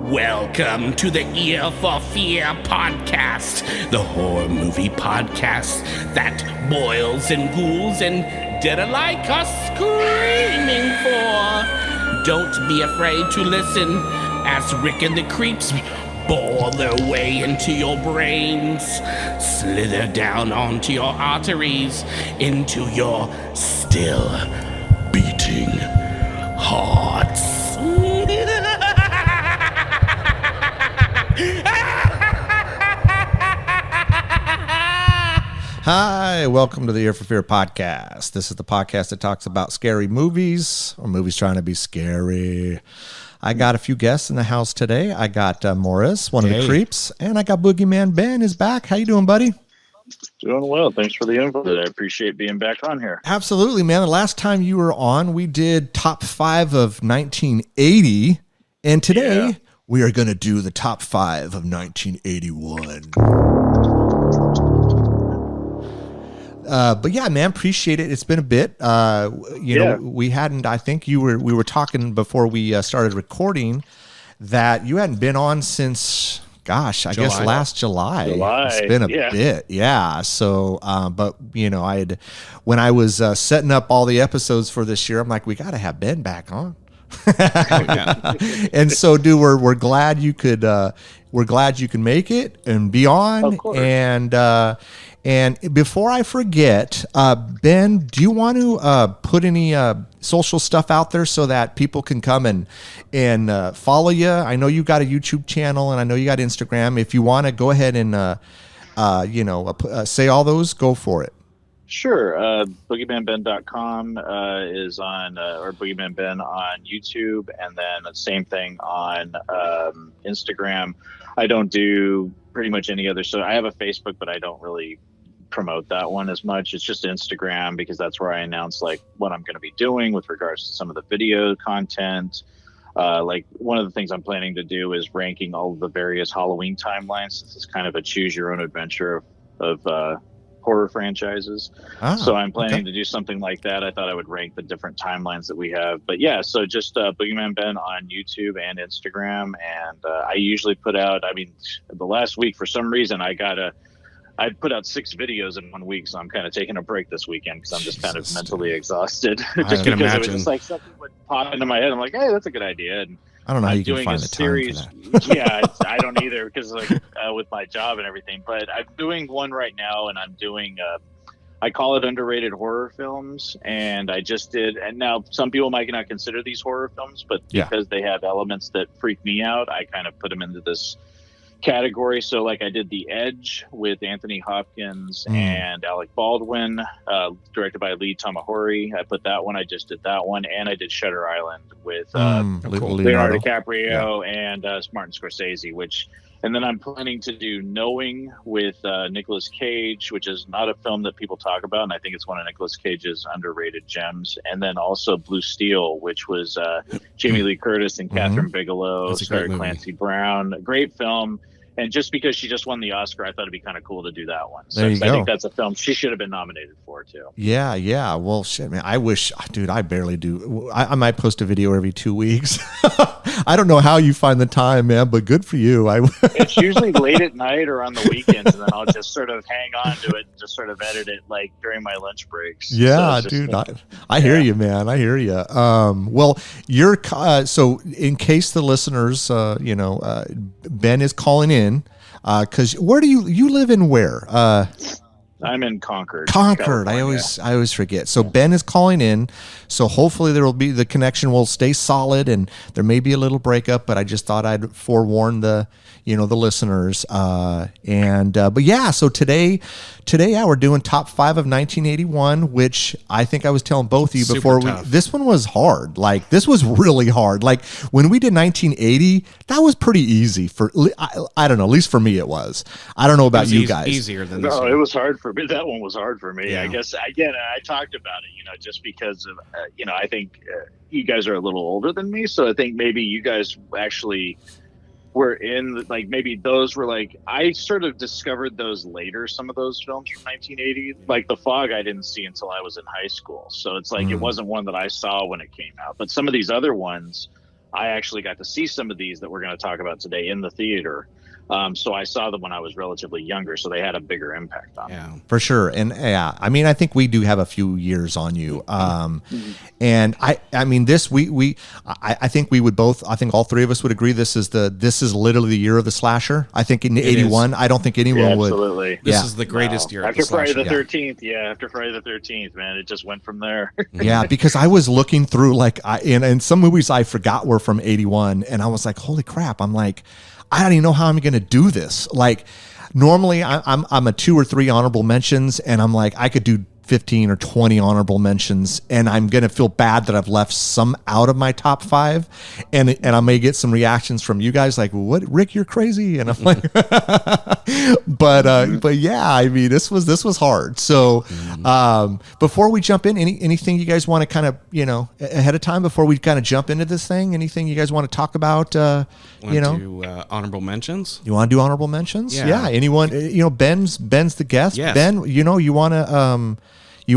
Welcome to the Ear for Fear podcast, the horror movie podcast that boils and ghouls and dead alike are screaming for. Don't be afraid to listen as Rick and the Creeps bore their way into your brains, slither down onto your arteries, into your still beating hearts. Hi, welcome to the Ear for Fear podcast. This is the podcast that talks about scary movies or movies trying to be scary. I got a few guests in the house today. I got Morris, one of the creeps, and I got BoogeyMan Ben is back. How you doing, buddy? Doing well. Thanks for the invite. I appreciate being back on here. Absolutely, man. The last time you were on, we did top 5 of 1980, and today we are going to do the top 5 of 1981. But yeah, man, appreciate it. It's been a bit. You know, we hadn't. I think we were talking before we started recording that you hadn't been on since, gosh, I guess last July. It's been a bit, yeah. So, but you know, when I was setting up all the episodes for this year, I'm like, we got to have Ben back on. And so, dude, we're glad you could. We're glad you can make it and be on. Of course. And before I forget, Ben, do you want to put any social stuff out there so that people can come and follow you? I know you got a YouTube channel and I know you got Instagram. If you want to go ahead and say all those, go for it. Sure. BoogeyManBen.com is on, or BoogeyMan Ben on YouTube, and then the same thing on Instagram. I don't do pretty much any other. So I have a Facebook, but I don't really promote that one as much. It's just Instagram because that's where I announce like what I'm going to be doing with regards to some of the video content. Like one of the things I'm planning to do is ranking all of the various Halloween timelines. This is kind of a choose your own adventure of horror franchises. So I'm planning to do something like that. I thought I would rank the different timelines that we have. But yeah, so just BoogeyMan Ben on YouTube and Instagram. And I usually put out, the last week, for some reason, I put out 6 videos in 1 week. So I'm kind of taking a break this weekend because I'm just kind of mentally exhausted. Just because it was just like something would pop into my head. I'm like, hey, that's a good idea. And I don't know how you can find the time for that. Yeah, I don't either because with my job and everything. But I'm doing one right now, and I'm doing I call it underrated horror films, and I just did. And now some people might not consider these horror films, but because they have elements that freak me out, I kind of put them into this category. So like I did The Edge with Anthony Hopkins and Alec Baldwin, directed by Lee Tamahori. I put that one. I just did that one, and I did Shutter Island with Leonardo DiCaprio and Martin Scorsese. And then I'm planning to do Knowing with Nicolas Cage, which is not a film that people talk about, and I think it's one of Nicolas Cage's underrated gems. And then also Blue Steel, which was Jamie Lee Curtis and Catherine Bigelow, starred Clancy Brown. A great film. And just because she just won the Oscar, I thought it'd be kind of cool to do that one. So I think that's a film she should have been nominated for, too. Yeah. Well, shit, man. I wish, dude, I barely do. I might post a video every 2 weeks. I don't know how you find the time, man, but good for you. It's usually late at night or on the weekends, and then I'll just sort of hang on to it and just sort of edit it like during my lunch breaks. Yeah, so dude. I hear you, man. I hear you. Well, you're, so in case the listeners, Ben is calling in, because where do you live in where? I'm in Concord. I always forget. So Ben is calling in. So hopefully the connection will stay solid, and there may be a little breakup, but I just thought I'd forewarn the listeners. But yeah, so today, we're doing top 5 of 1981, which I think I was telling both of you before. This one was hard. Like, this was really hard. Like, when we did 1980, that was pretty easy I don't know, at least for me it was. I don't know about you guys. Easier than this. No, it was hard for me. That one was hard for me. Yeah. I guess, again, I talked about it, just because of, I think you guys are a little older than me. So I think maybe you guys actually were in, like, maybe those were like, I sort of discovered those later, some of those films from 1980. Like The Fog I didn't see until I was in high school. So it's like, it wasn't one that I saw when it came out. But some of these other ones, I actually got to see some of these that we're going to talk about today in the theater. So I saw them when I was relatively younger, so they had a bigger impact on me. For sure. And I mean, I think we do have a few years on you. And I mean, this, I think we would both, I think all three of us would agree this is literally the year of the slasher. I think in 81, I don't think anyone would. Absolutely. This is the greatest year of the After Friday slasher. the 13th. Yeah. After Friday the 13th, man, it just went from there. Yeah. Because I was looking through like, and some movies I forgot were from 81 and I was like, holy crap. I'm like, I don't even know how I'm going to do this. Like normally I'm a 2 or 3 honorable mentions and I'm like, I could do 15 or 20 honorable mentions and I'm going to feel bad that I've left some out of my top 5 and I may get some reactions from you guys like, what, Rick, you're crazy. And I'm like, but yeah, I mean, this was hard. So, before we jump in, anything you guys want to kind of, ahead of time before we kind of jump into this thing, anything you guys want to talk about, Do honorable mentions? You want to do honorable mentions? Yeah. Anyone, Ben's the guest. Yes. Ben, you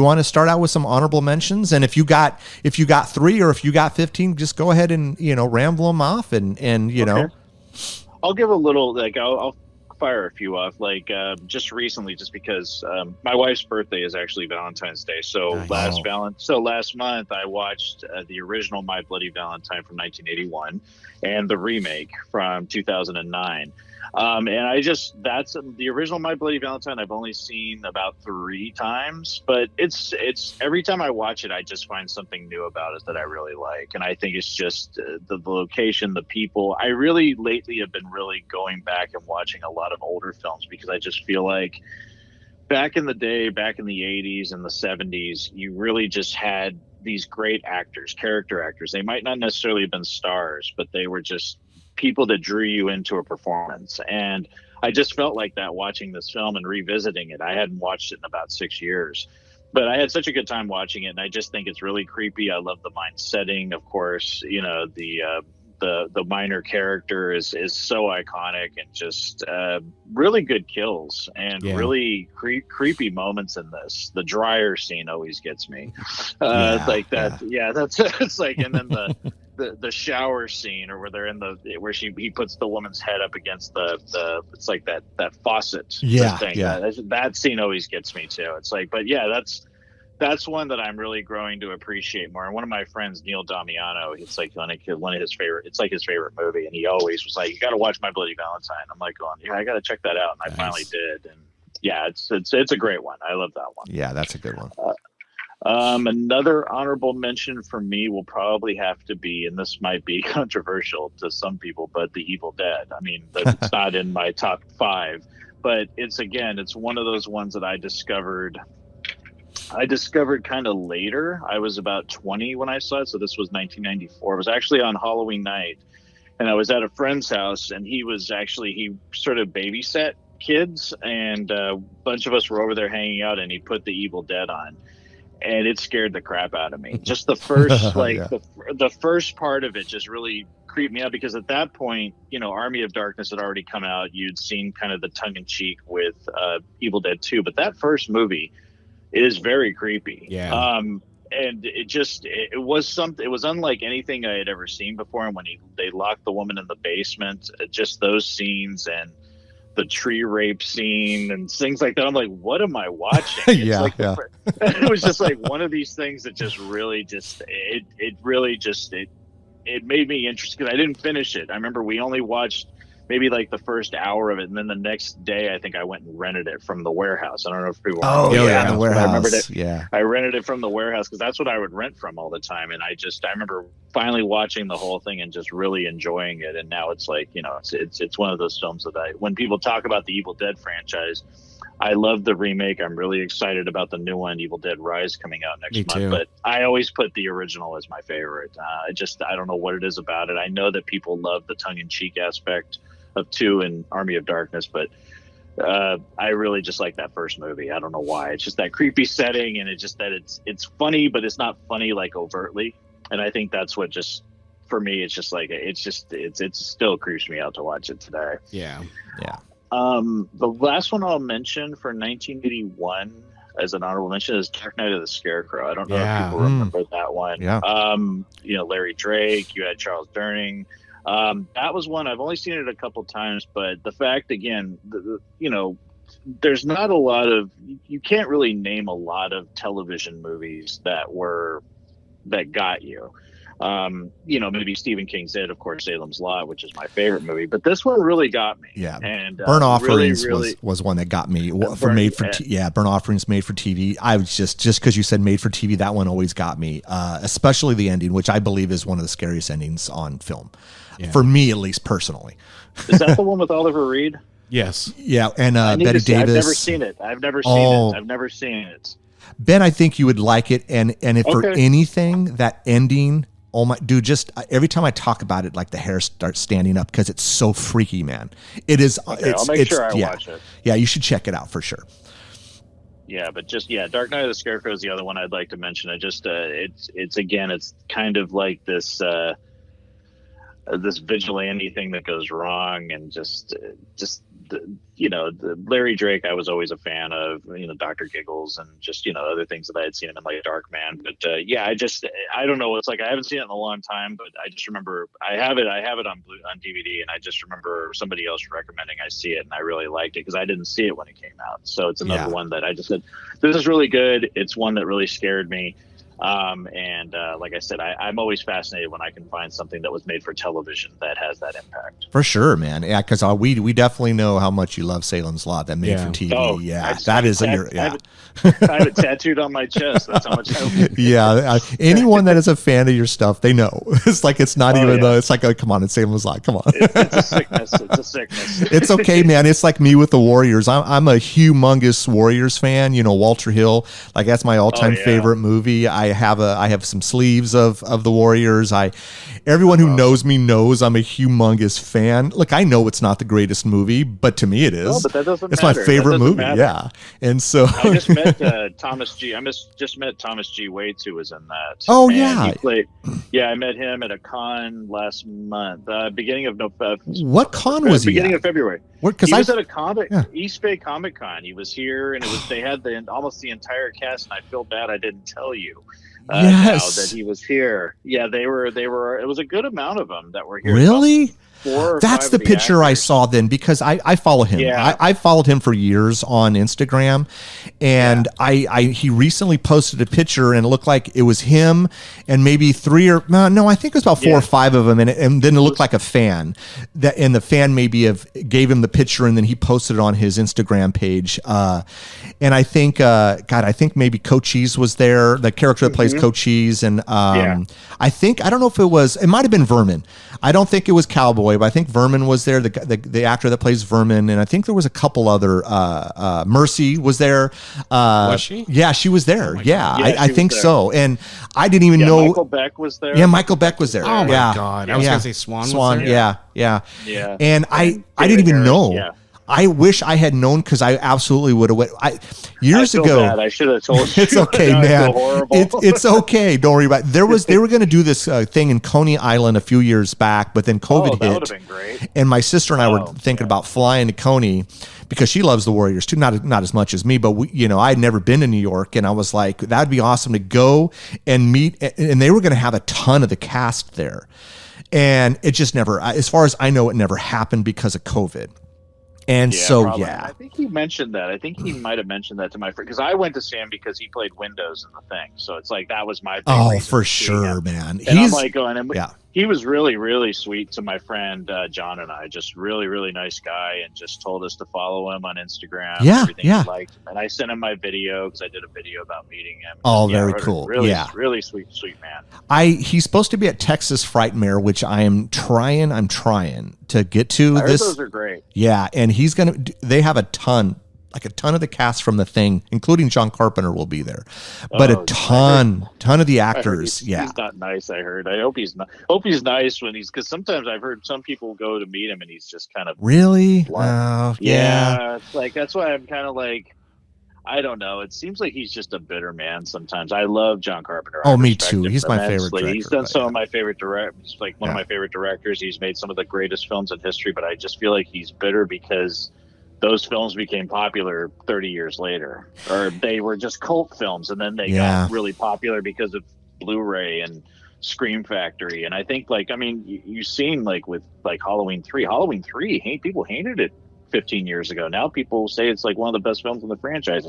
want to start out with some honorable mentions, and if you got 3 or if you got 15, just go ahead and ramble them off, and Okay. I'll give a little I'll fire a few off just recently, just because my wife's birthday is actually Valentine's Day. So Nice. last month I watched the original My Bloody Valentine from 1981 and the remake from 2009. And that's the original My Bloody Valentine I've only seen about 3 times, but it's every time I watch it, I just find something new about it that I really like. And I think it's just the location, the people. I really lately have been really going back and watching a lot of older films because I just feel like back in the day, back in the 80s and the 70s, you really just had these great actors, character actors. They might not necessarily have been stars, but they were just people that drew you into a performance. And I just felt like that watching this film and revisiting it. I hadn't watched it in about 6 years, but I had such a good time watching it. And I just think it's really creepy. I love the mine setting. Of course, the minor character is so iconic and just really good kills and really creepy moments in this. The dryer scene always gets me. Like that. Yeah, that's it's like, and then the shower scene, or where they're where he puts the woman's head up against the it's like that faucet thing. That scene always gets me too. It's like, but yeah, that's one that I'm really growing to appreciate more. And one of my friends, Neil Damiano, it's like one of his favorite. It's like his favorite movie, and he always was like, "You got to watch My Bloody Valentine." I'm like, "Yeah, I got to check that out." And I finally did, and yeah, it's a great one. I love that one. Yeah, that's a good one. Another honorable mention for me will probably have to be, and this might be controversial to some people, but The Evil Dead. I mean, it's not in my top 5, but it's one of those ones that I discovered kind of later. I was about 20 when I saw it, so this was 1994. It was actually on Halloween night, and I was at a friend's house, and he sort of babysat kids, and a bunch of us were over there hanging out, and he put The Evil Dead on. And it scared the crap out of me. Just the first, the first part of it just really creeped me out, because at that point, Army of Darkness had already come out. You'd seen kind of the tongue in cheek with Evil Dead 2, but that first movie is very creepy. Yeah. And it was unlike anything I had ever seen before. And when they locked the woman in the basement, just those scenes and the tree rape scene and things like that, I'm like, what am I watching? It was just like one of these things that just really it made me interested, because I didn't finish it. I remember we only watched maybe like the first hour of it, and then the next day I think I went and rented it from the warehouse. I don't know if people the warehouse. I remembered it. Yeah, I rented it from the warehouse because that's what I would rent from all the time. And I remember finally watching the whole thing and just really enjoying it. And now it's like, it's one of those films that when people talk about the Evil Dead franchise, I love the remake. I'm really excited about the new one, Evil Dead Rise, coming out next month. But I always put the original as my favorite. I don't know what it is about it. I know that people love the tongue-in-cheek aspect of 2 and Army of Darkness, but I really just like that first movie. I don't know why. It's just that creepy setting, and it's just that it's funny, but it's not funny like overtly. And I think that's what just, for me, it's just like it still creeps me out to watch it today. Yeah. The last one I'll mention for 1981, as an honorable mention is Dark Knight of the Scarecrow. I don't know Yeah. if people remember that one. Yeah. Larry Drake, you had Charles Durning. That was one I've only seen it a couple times, but the fact again, there's not a lot of, you can't really name a lot of television movies that got you. Maybe Stephen King's It, of course, Salem's Lot, which is my favorite movie, but this one really got me. Yeah. And Burnt Offerings really, was one that got me Burnt Offerings made for TV. I was just because you said made for TV, that one always got me, especially the ending, which I believe is one of the scariest endings on film. Yeah. For me, at least personally. Is that the one with Oliver Reed? Yes. Yeah. And Betty Davis. I've never seen it. Ben, I think you would like it. And if for anything, that ending, oh my dude, just every time I talk about it, like the hair starts standing up because it's so freaky, man. It is. Okay, I'll make sure I watch it. Yeah, you should check it out for sure. Yeah, but Dark Knight of the Scarecrow is the other one I'd like to mention. It's kind of like this vigilante thing that goes wrong, and the Larry Drake I was always a fan of, Dr. Giggles and just other things that I had seen him in, like Darkman. But I don't know, it's like I haven't seen it in a long time, but I just remember I have it on DVD, and I just remember somebody else recommending I see it, and I really liked it because I didn't see it when it came out. So it's another one that I just said, this is really good. It's one that really scared me. Like I said, I'm always fascinated when I can find something that was made for television that has that impact. For sure, man. Yeah, because we definitely know how much you love Salem's Lot, that made for TV. Oh, I have it tattooed on my chest. That's how much I love it. Yeah, anyone that is a fan of your stuff, they know. It's like it's not even though it's like, oh, come on, it's Salem's Lot. Come on. It's a sickness. It's okay, man. It's like me with the Warriors. I'm a humongous Warriors fan. Walter Hill, like that's my all-time favorite movie. I have some sleeves of the Warriors. Everyone who knows me knows I'm a humongous fan. Look, I know it's not the greatest movie, but to me it is. No, but that doesn't it's matter. My favorite movie. Matter. Yeah, and so I just met Thomas G. Just met Thomas G. Waits, who was in that. Oh, and yeah. I met him at a con last month, beginning of November. What con was he? Beginning of February. Because he was at a East Bay Comic Con. He was here, and they had almost the entire cast. And I feel bad I didn't tell you. Now that he was here. Yeah, they were. It was a good amount of them that were here. Really? That's the picture actors. I saw then, because I follow him. Yeah. I followed him for years on Instagram, and he recently posted a picture, and it looked like it was him and maybe I think it was about 4 or 5 of them, and then it looked like a fan and the fan maybe gave him the picture, and then he posted it on his Instagram page. And I think I think maybe Cochise was there, the character that plays Cochise, and I don't know if it might have been Vermin. I don't think it was Cowboy, but I think Vermin was there, the actor that plays Vermin, and I think there was a couple other. Mercy was there. Was she? Yeah, she was there. Oh I think so. And I didn't even know. Michael Beck was there. Yeah, Michael Beck was there. Oh my God! I was gonna say Swan. Was there? Yeah. And I didn't even know. Yeah. I wish I had known, because I absolutely would have went. Years ago, bad. I should have told you. It's okay, man. It's okay. Don't worry about it. They were going to do this thing in Coney Island a few years back, but then COVID hit. That would have been great. And my sister and I were thinking about flying to Coney, because she loves the Warriors too, not as much as me, but I had never been to New York, and I was like, that'd be awesome to go and meet. And they were going to have a ton of the cast there, and it just never, as far as I know, it never happened because of COVID. And I think he mentioned that. I think he might have mentioned that to my friend, because I went to see him because he played Windows in the thing. So it's like that was my big reason for sure, man. And I'm like going, he was really, really sweet to my friend John and I. Just really, really nice guy, and just told us to follow him on Instagram. Everything he liked him. And I sent him my video, because I did a video about meeting him. Oh, very cool. Really, really sweet man. He's supposed to be at Texas Frightmare, which I'm trying to get to. I heard those are great. Yeah, and they have a ton of the cast from The Thing, including John Carpenter, will be there. But a ton of the actors. He's not nice, I heard. I hope he's nice when because sometimes I've heard some people go to meet him and he's just kind of really. It's like, that's why I'm kind of like, I don't know. It seems like he's just a bitter man sometimes. I love John Carpenter. Oh, me too. He's my favorite director. He's done some of my favorite directors. He's like one of my favorite directors. He's made some of the greatest films in history, but I just feel like he's bitter because those films became popular 30 years later, or they were just cult films, and then they got really popular because of Blu-ray and Scream Factory. And I think, like, I mean, you've seen, like, with like Halloween 3, people hated it 15 years ago. Now people say it's like one of the best films in the franchise.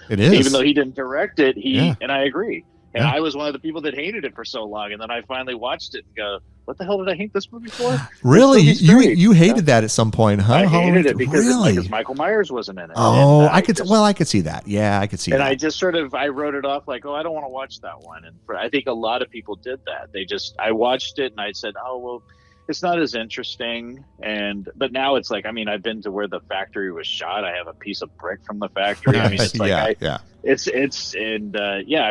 It is, even though he didn't direct it, and I agree. And I was one of the people that hated it for so long, and then I finally watched it and go, "What the hell did I hate this movie for?" Really, you hated that at some point, huh? I hated it because Michael Myers wasn't in it. Oh, I could see that. Yeah, I could see that. And I just I wrote it off like, "Oh, I don't want to watch that one." And I think a lot of people did that. I watched it and I said, "Oh, well, it's not as interesting." But now it's like, I mean, I've been to where the factory was shot. I have a piece of brick from the factory. I mean, it's like, I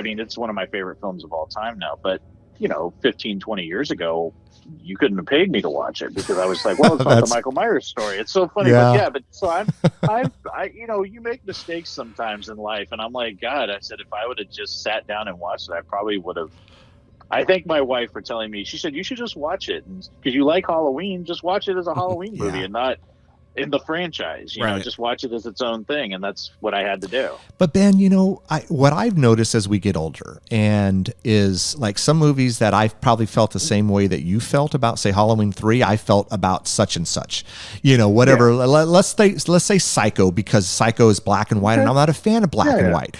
mean, it's one of my favorite films of all time now. But 15, 20 years ago, you couldn't have paid me to watch it because I was like, well, it's not the Michael Myers story. It's so funny. But so you make mistakes sometimes in life. And I'm like, God, I said, if I would have just sat down and watched it, I probably would have. I thank my wife for telling me. She said, you should just watch it. Because you like Halloween, just watch it as a Halloween movie and not in the franchise. You know, just watch it as its own thing. And that's what I had to do. But Ben, what I've noticed as we get older and is like some movies that I've probably felt the same way that you felt about, say, Halloween 3, I felt about such and such, whatever. Yeah. Let's say Psycho, because Psycho is black and white and I'm not a fan of black and white.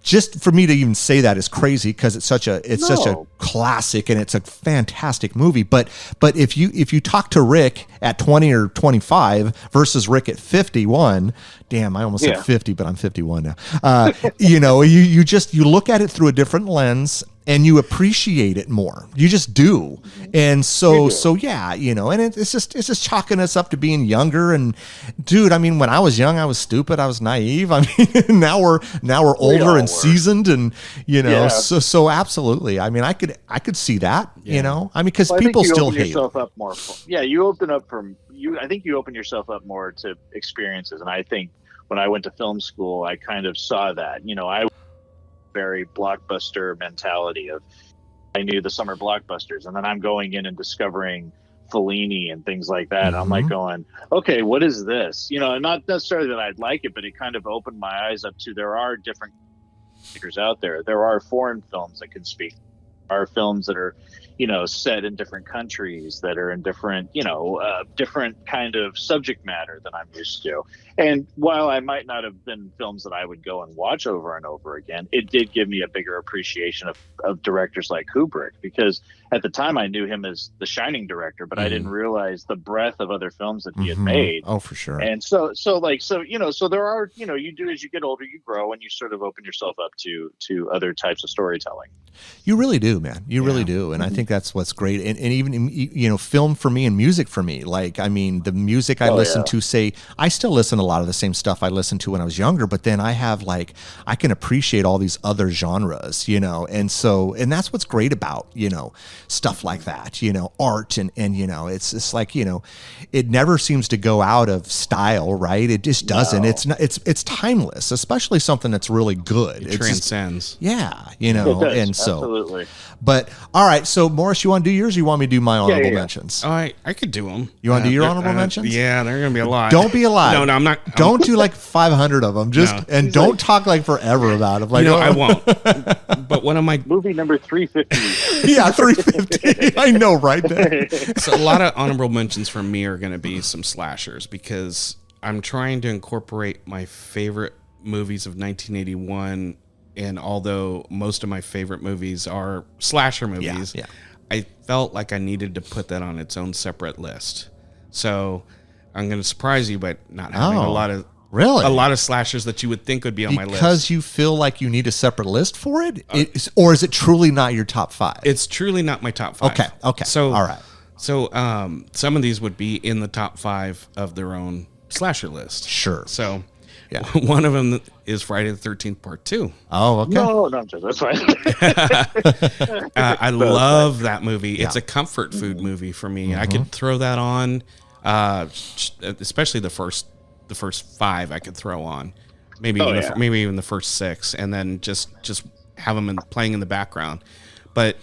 Just for me to even say that is crazy because it's such a classic and it's a fantastic movie. But if you talk to Rick at 20 or 25 versus Rick at 51, damn, I almost said 50, but I'm 51 now. You look at it through a different lens and you appreciate it more. You just do. And so and it's just chalking us up to being younger. And dude, I mean, when I was young, I was stupid. I was naive. I mean, now we're older and seasoned and, so absolutely. I mean, I could see that, I mean, because people still hate yourself up more. You open up I think you open yourself up more to experiences. And I think when I went to film school, I kind of saw that, I very blockbuster mentality of I knew the summer blockbusters, and then I'm going in and discovering Fellini and things like that. I'm like going, okay, what is this? And not necessarily that I'd like it, but it kind of opened my eyes up to there are different speakers out there. There are foreign films that can speak. There are films that are, set in different countries that are in different, different kind of subject matter than I'm used to. And while I might not have been films that I would go and watch over and over again, it did give me a bigger appreciation of directors like Kubrick, because at the time I knew him as the Shining director, but I didn't realize the breadth of other films that he had made. Oh, for sure. And so there are, you do, as you get older, you grow and you sort of open yourself up to other types of storytelling. You really do, man. You really do. And I think that's what's great. And even, film for me and music for me, like, I mean, the music I listen to, say, I still listen to a lot of the same stuff I listened to when I was younger, but then I have I can appreciate all these other genres, and that's what's great about, stuff like that, art and it's just like, it never seems to go out of style, right? It just doesn't. No. It's timeless, especially something that's really good. It transcends. And so, absolutely. But all right, so Morris, you want to do yours or you want me to do my honorable mentions? Oh, I could do them. You want to do your honorable mentions? Yeah, they're going to be a lot. Don't be a lot. No, I'm not. Don't do 500 of them. Don't talk forever about them. I won't. But one of my movie number 350. Yeah, 350. I know, right there. So a lot of honorable mentions from me are going to be some slashers, because I'm trying to incorporate my favorite movies of 1981. And although most of my favorite movies are slasher movies, I felt like I needed to put that on its own separate list. So I'm going to surprise you by not having a lot of slashers that you would think would be on my list. Because you feel like you need a separate list for it? Or is it truly not your top 5? It's truly not my top 5. Okay. So, all right. So some of these would be in the top 5 of their own slasher list. Sure. So... Yeah. One of them is Friday the 13th Part 2. Oh, okay. No, that's fine. I love that movie. It's a comfort food movie for me. I could throw that on, especially the first 5 I could throw on. Maybe even the first 6, and then just have them playing in the background. But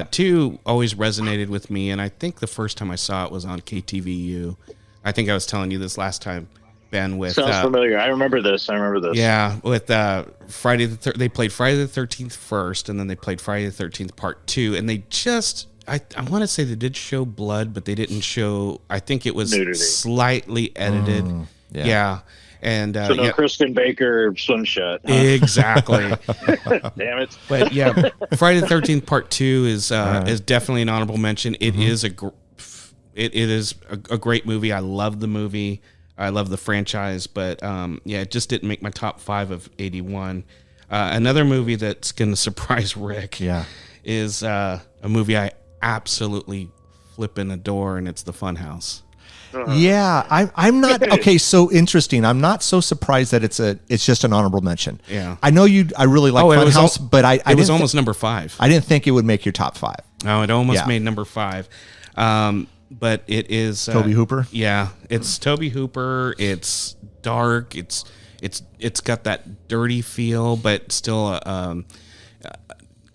2 always resonated with me, and I think the first time I saw it was on KTVU. I think I was telling you this last time. Ben, with sounds familiar. I remember this. Yeah, with they played Friday the 13th first, and then they played Friday the 13th Part 2, and they just I want to say they did show blood, but they didn't show. I think it was nudity. Slightly edited. Yeah. And so no Kristen Baker swim shot. Huh? Exactly. Damn it. But yeah, Friday the 13th Part 2 is definitely an honorable mention. It is it is a great movie. I love the movie. I love the franchise, but it just didn't make my top 5 of 81. Another movie that's going to surprise Rick is a movie I absolutely flippin' adore, and it's The Funhouse. Yeah, I'm not okay. So interesting. I'm not so surprised that it's just an honorable mention. Yeah, I know you. I really like Funhouse, but it was almost number 5. I didn't think it would make your top 5. No, it almost made number 5. But it is Tobe Hooper. Yeah, it's Tobe Hooper. It's dark. It's got that dirty feel, but still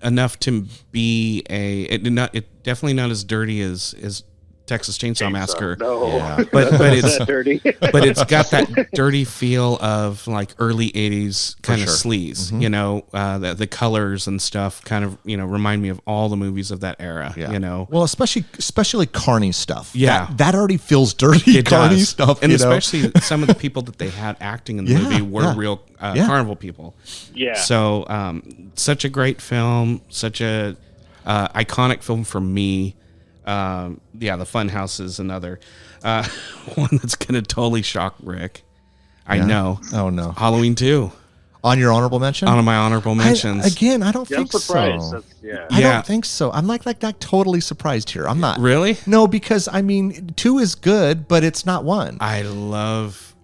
enough to be it definitely not as dirty as Texas Chainsaw Massacre. No. Yeah. But it's dirty. But it's got that dirty feel of like early 80s kind of sleaze, you know, the colors and stuff kind of, you know, remind me of all the movies of that era, you know. Well, especially carny stuff. Yeah. That already feels dirty, carny stuff. And especially some of the people that they had acting in the movie were real carnival people. Yeah. So such a great film, such a iconic film for me. The Funhouse is another one that's going to totally shock Rick. I know. Oh no. Halloween 2 on your honorable mention. On my honorable mentions. I don't think so. I don't think so. I'm like not totally surprised here. I'm not really. No, because I mean 2 is good, but it's not 1. I love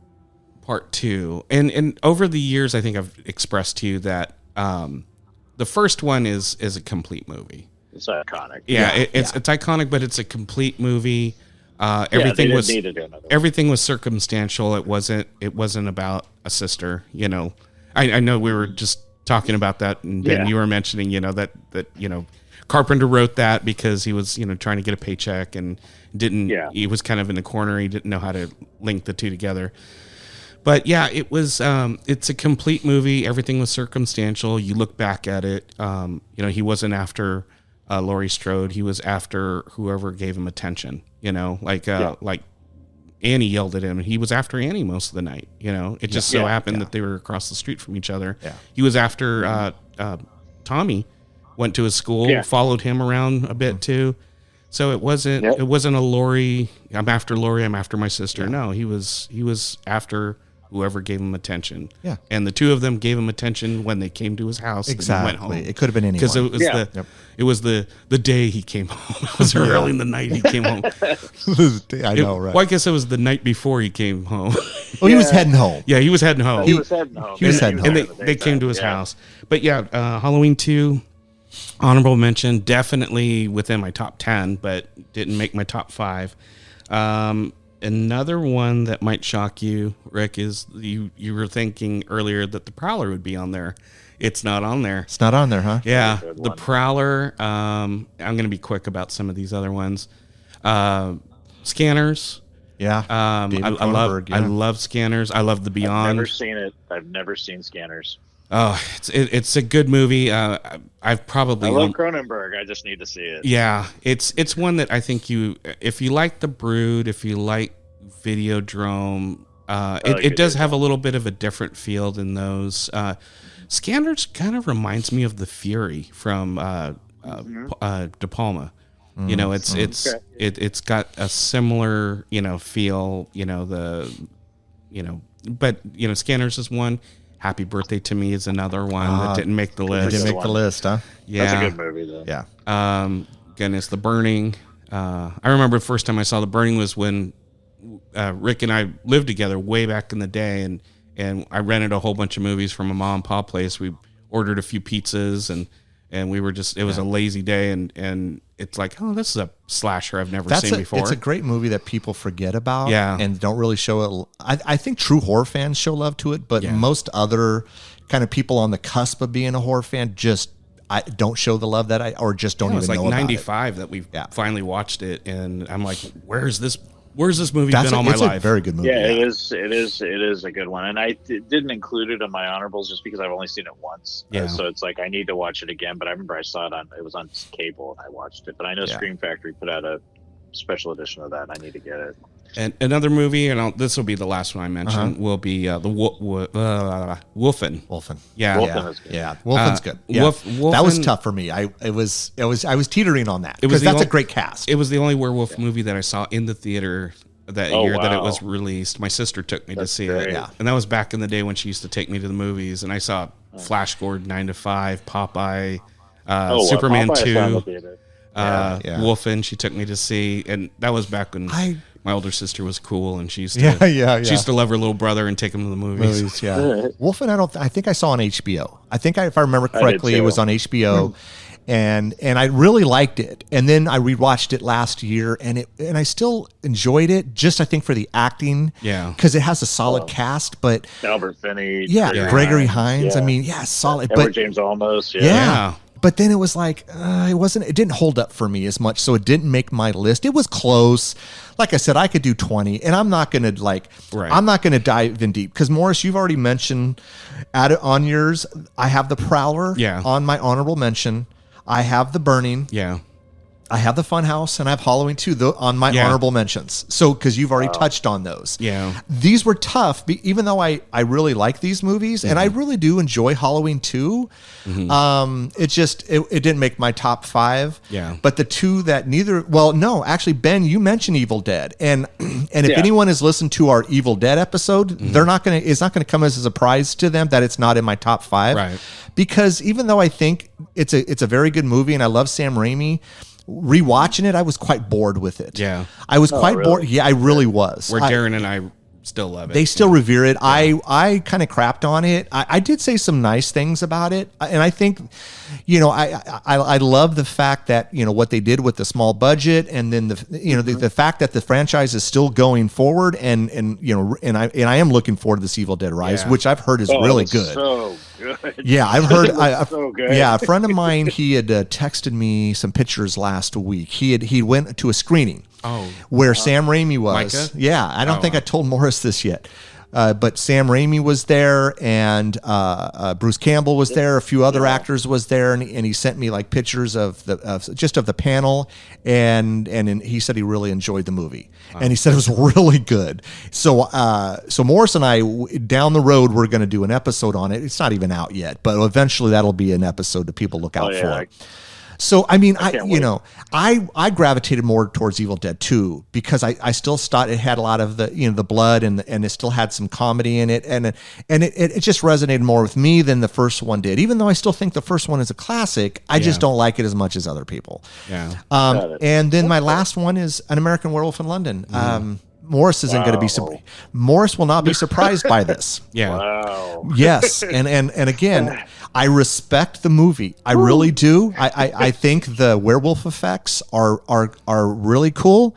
Part 2, and over the years, I think I've expressed to you that the first one is a complete movie. It's iconic. It's iconic, but it's a complete movie. Everything was circumstantial. It wasn't about a sister. You know, I know we were just talking about that, and Ben, you were mentioning, you know, that you know, Carpenter wrote that because he was, you know, trying to get a paycheck and didn't. Yeah. He was kind of in the corner. He didn't know how to link the two together. But yeah, it was. It's a complete movie. Everything was circumstantial. You look back at it. You know, he wasn't after Laurie Strode. He was after whoever gave him attention. You know, like Annie yelled at him, and he was after Annie most of the night. You know, it just so happened that they were across the street from each other. Yeah. He was after Tommy. Went to his school, followed him around a bit too. So it wasn't a Laurie. I'm after Laurie. I'm after my sister. No, he was after whoever gave him attention. Yeah. And the two of them gave him attention when they came to his house. Exactly. And he went home. It could have been anyone. Because it was the day he came home. It was early in the night he came home. I know, right? Well, I guess it was the night before he came home. Oh, he was heading home. Yeah, he was heading home. He was heading home. And they came to his house. But Halloween 2, honorable mention, definitely within my top 10, but didn't make my top 5. Another one that might shock you, Rick, is you were thinking earlier that The Prowler would be on there. It's not on there. It's not on there, huh? Yeah. The Prowler. I'm going to be quick about some of these other ones. Scanners. Yeah. I love Scanners. I love The Beyond. I've never seen it. I've never seen Scanners. Oh, it's a good movie. I love Cronenberg. I just need to see it. Yeah, it's one that I think if you like The Brood, if you like Videodrome, it does have a little bit of a different feel than those. Scanners kind of reminds me of The Fury from De Palma. You know, it's got a similar, you know, feel. You know but you know, Scanners is one. Happy Birthday to Me is another one that didn't make the list. Didn't make the list, huh? Yeah. That's a good movie, though. Yeah. Goodness, The Burning. I remember the first time I saw The Burning was when Rick and I lived together way back in the day, and I rented a whole bunch of movies from a mom and pop place. We ordered a few pizzas, and we were just, it was a lazy day, and it's like, oh, this is a slasher I've never seen before. It's a great movie that people forget about and don't really show it. I think true horror fans show love to it, but most other kind of people on the cusp of being a horror fan just don't show the love or just don't even know about it. It was like 95 that we finally watched it, and I'm like, where's this Where's this movie been all my it's life? a very good movie. Yeah, it is a good one, and I didn't include it on my honorables just because I've only seen it once. Yeah. So it's like I need to watch it again. But I remember I saw it was on cable, and I watched it. But I know Scream Factory put out a special edition of that, and I need to get it. And another movie, and this will be the last one I mention, will be the Wolfen. Wolfen. Yeah, Wolfen is good. Yeah, Wolfen's good. Yeah. Wolfen, that was tough for me. I was teetering on that because that's a great cast. It was the only werewolf movie that I saw in the theater that year that it was released. My sister took me to see it. Yeah. And that was back in the day when she used to take me to the movies, and I saw Flash Gordon 9 to 5, Popeye, Superman Popeye 2. saw in the theater. Wolfen, she took me to see, and that was back when my older sister was cool, and she used to she used to love her little brother and take him to the movies. Wolfen, I think I saw on HBO. I think if I remember correctly, it was on HBO, and I really liked it. And then I rewatched it last year, and I still enjoyed it. Just I think for the acting, because it has a solid cast. But Albert Finney, Gregory Hines. I mean, solid. Edward But James Olmos, But then it was like, it didn't hold up for me as much. So it didn't make my list. It was close. Like I said, I could do 20, and I'm not going to I'm not going to dive in deep. Because Morris, you've already mentioned on yours, I have the Prowler on my honorable mention. I have the Burning. Yeah. I have the Funhouse, and I have Halloween 2 on my honorable mentions. So, because you've already touched on those. Yeah. These were tough, even though I really like these movies, and I really do enjoy Halloween 2. It didn't make my top 5. Yeah. But the two that actually, Ben, you mentioned Evil Dead. And if anyone has listened to our Evil Dead episode, it's not going to come as a surprise to them that it's not in my top 5. Right. Because even though I think it's a very good movie, and I love Sam Raimi, rewatching it, I was quite bored with it. Yeah. I was quite bored. Yeah, I really was. Where Darren and I still love it. They still revere it. Yeah. I kind of crapped on it. I did say some nice things about it. And I think, I love the fact that, what they did with the small budget, and then the fact that the franchise is still going forward, and I am looking forward to this Evil Dead Rise, which I've heard is really good. So good. Yeah, I've heard. So good. Yeah, a friend of mine, he had texted me some pictures last week. He went to a screening. Where Sam Raimi was. Micah? Yeah, I don't think I told Morris this yet. But Sam Raimi was there, and Bruce Campbell was there. A few other actors was there, and he sent me like pictures of the panel, and he said he really enjoyed the movie, and he said it was really good. So Morris and I down the road, we're going to do an episode on it. It's not even out yet, but eventually that'll be an episode that people look out for. So, I mean, I gravitated more towards Evil Dead 2 because I still thought it had a lot of the blood, and it still had some comedy in it. And it just resonated more with me than the first one did. Even though I still think the first one is a classic, I just don't like it as much as other people. Yeah. And then my last one is An American Werewolf in London. Morris isn't going to be Morris will not be surprised by this. Yeah. Wow. Yes, and again, I respect the movie. I really do. I think the werewolf effects are really cool.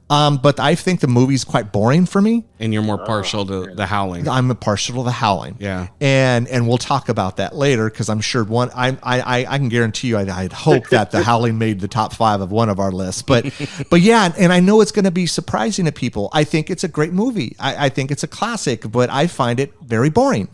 But I think the movie's quite boring for me. And you're more partial to The Howling. I'm partial to The Howling. Yeah. And we'll talk about that later, because I'm sure I can guarantee you I'd hope that The Howling made the top 5 of one of our lists. But yeah, and I know it's going to be surprising to people. I think it's a great movie. I think it's a classic, but I find it very boring.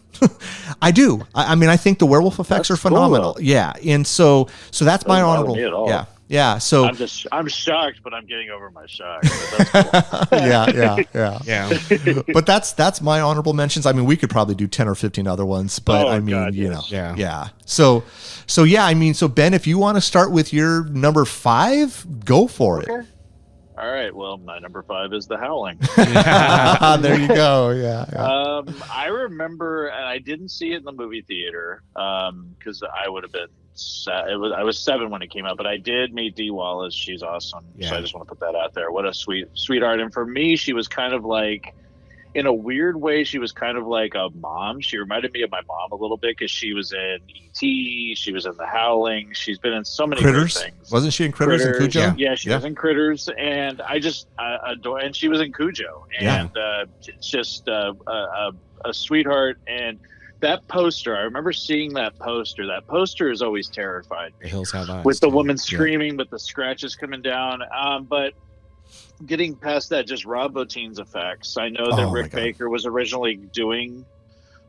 I do. I mean, I think the werewolf effects are phenomenal. Cool, yeah. And so that's my honorable. Yeah. Yeah, so I'm shocked, but I'm getting over my shock. But that's cool. yeah. But that's my honorable mentions. I mean, we could probably do 10 or 15 other ones, but yeah. So yeah, I mean, so Ben, if you want to start with your number 5, go for it. All right. Well, my number 5 is The Howling. There you go. Yeah. I remember, and I didn't see it in the movie theater because I would have been. I was 7 when it came out, but I did meet Dee Wallace. She's awesome. Yeah. So I just want to put that out there. What a sweetheart. And for me, she was kind of like, in a weird way, she was kind of like a mom. She reminded me of my mom a little bit because she was in E.T., she was in The Howling. She's been in so many Critters. Great things. Wasn't she in Critters and Cujo? Yeah, she was in Critters, and I just adore. And she was in Cujo, and just a sweetheart. And that poster, I remember seeing that poster. That poster has always terrified me. The Hills Have Eyes. With the woman screaming, with the scratches coming down. But getting past that, just Rob Bottin's effects. I know that Oh, my Rick God. Baker was originally doing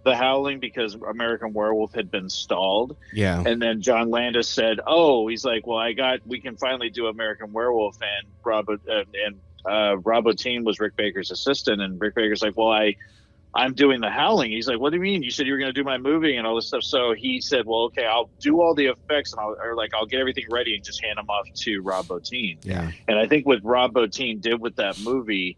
the Howling because American Werewolf had been stalled. Yeah. And then John Landis said, "Oh, he's like, well, we can finally do American Werewolf." And Rob Bottin was Rick Baker's assistant, and Rick Baker's like, "Well, I'm doing the Howling." He's like, "What do you mean? You said you were going to do my movie and all this stuff." So he said, "Well, okay, I'll do all the effects and I'll get everything ready and just hand them off to Rob Bottin." Yeah. And I think what Rob Bottin did with that movie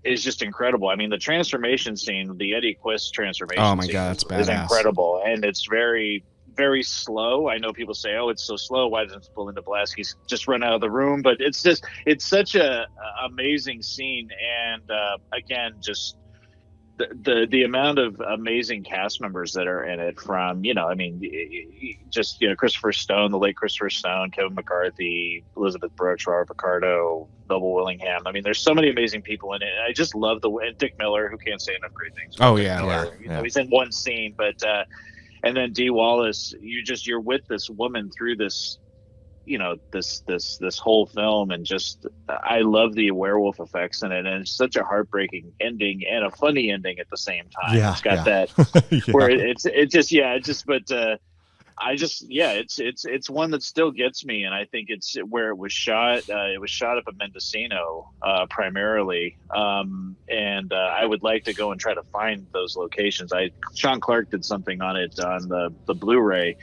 is just incredible. I mean, the transformation scene, the Eddie Quist transformation Oh my scene God, that's is badass. incredible. And it's very, very slow. I know people say, "Oh, it's so slow. Why doesn't Belinda Blasky's just run out of the room?" But it's such a amazing scene. And again, just the amount of amazing cast members that are in it, from, Christopher Stone, the late Christopher Stone, Kevin McCarthy, Elizabeth Brooks, Robert Picardo, Noble Willingham. I mean, there's so many amazing people in it. I just love and Dick Miller, who can't say enough great things. Oh, Dick yeah, Miller. yeah. He's in one scene, but and then Dee Wallace, you're with this woman through this, this whole film, and just I love the werewolf effects in it, and it's such a heartbreaking ending and a funny ending at the same time. Yeah, It's got yeah. that where it's one that still gets me, and I think it's where it was shot. It was shot up in Mendocino primarily, and I would like to go and try to find those locations. Sean Clark did something on it on the Blu-ray,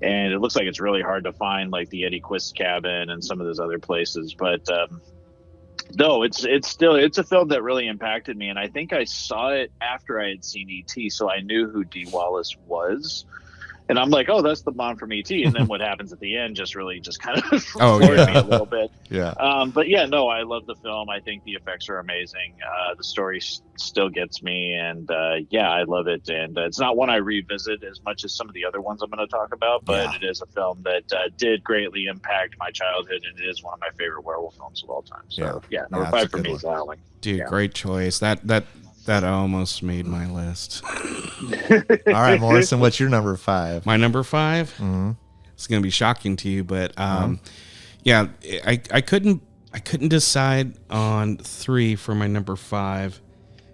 and it looks like it's really hard to find, like the Eddie Quist cabin and some of those other places. But no, it's a film that really impacted me, and I think I saw it after I had seen E.T., so I knew who Dee Wallace was. And I'm like, "Oh, that's the mom from E.T." And then what happens at the end just kind of floored me a little bit. Yeah. But yeah, no, I love the film. I think the effects are amazing. The story still gets me, and I love it. And it's not one I revisit as much as some of the other ones I'm going to talk about, but it is a film that did greatly impact my childhood, and it is one of my favorite werewolf films of all time. So number 5 for me is Howling. Dude, great choice. That almost made my list. All right, Morrison, what's your number 5? My number 5? Mm-hmm. It's going to be shocking to you, but I couldn't decide on 3 for my number 5.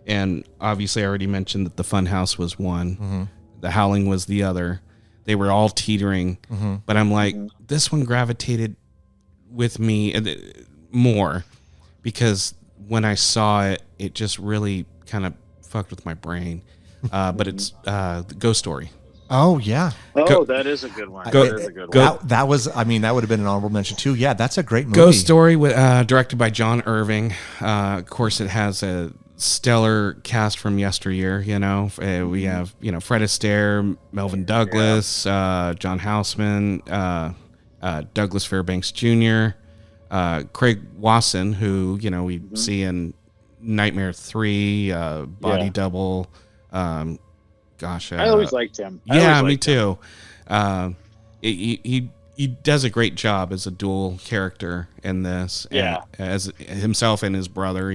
And obviously I already mentioned that the Funhouse was one. Mm-hmm. The Howling was the other. They were all teetering. Mm-hmm. But I'm like, this one gravitated with me more, because when I saw it, it just really kind of fucked with my brain. But it's the Ghost Story. Oh, yeah. That is a good one. That was, that would have been an honorable mention too. Yeah, that's a great movie. Ghost Story, directed by John Irving. Of course, it has a stellar cast from yesteryear. We have Fred Astaire, Melvin Douglas, John Houseman, Douglas Fairbanks Jr., Craig Wasson, who we see in Nightmare 3, Body Double. I always liked him. Me too. He does a great job as a dual character in this. Yeah. And as himself and his brother,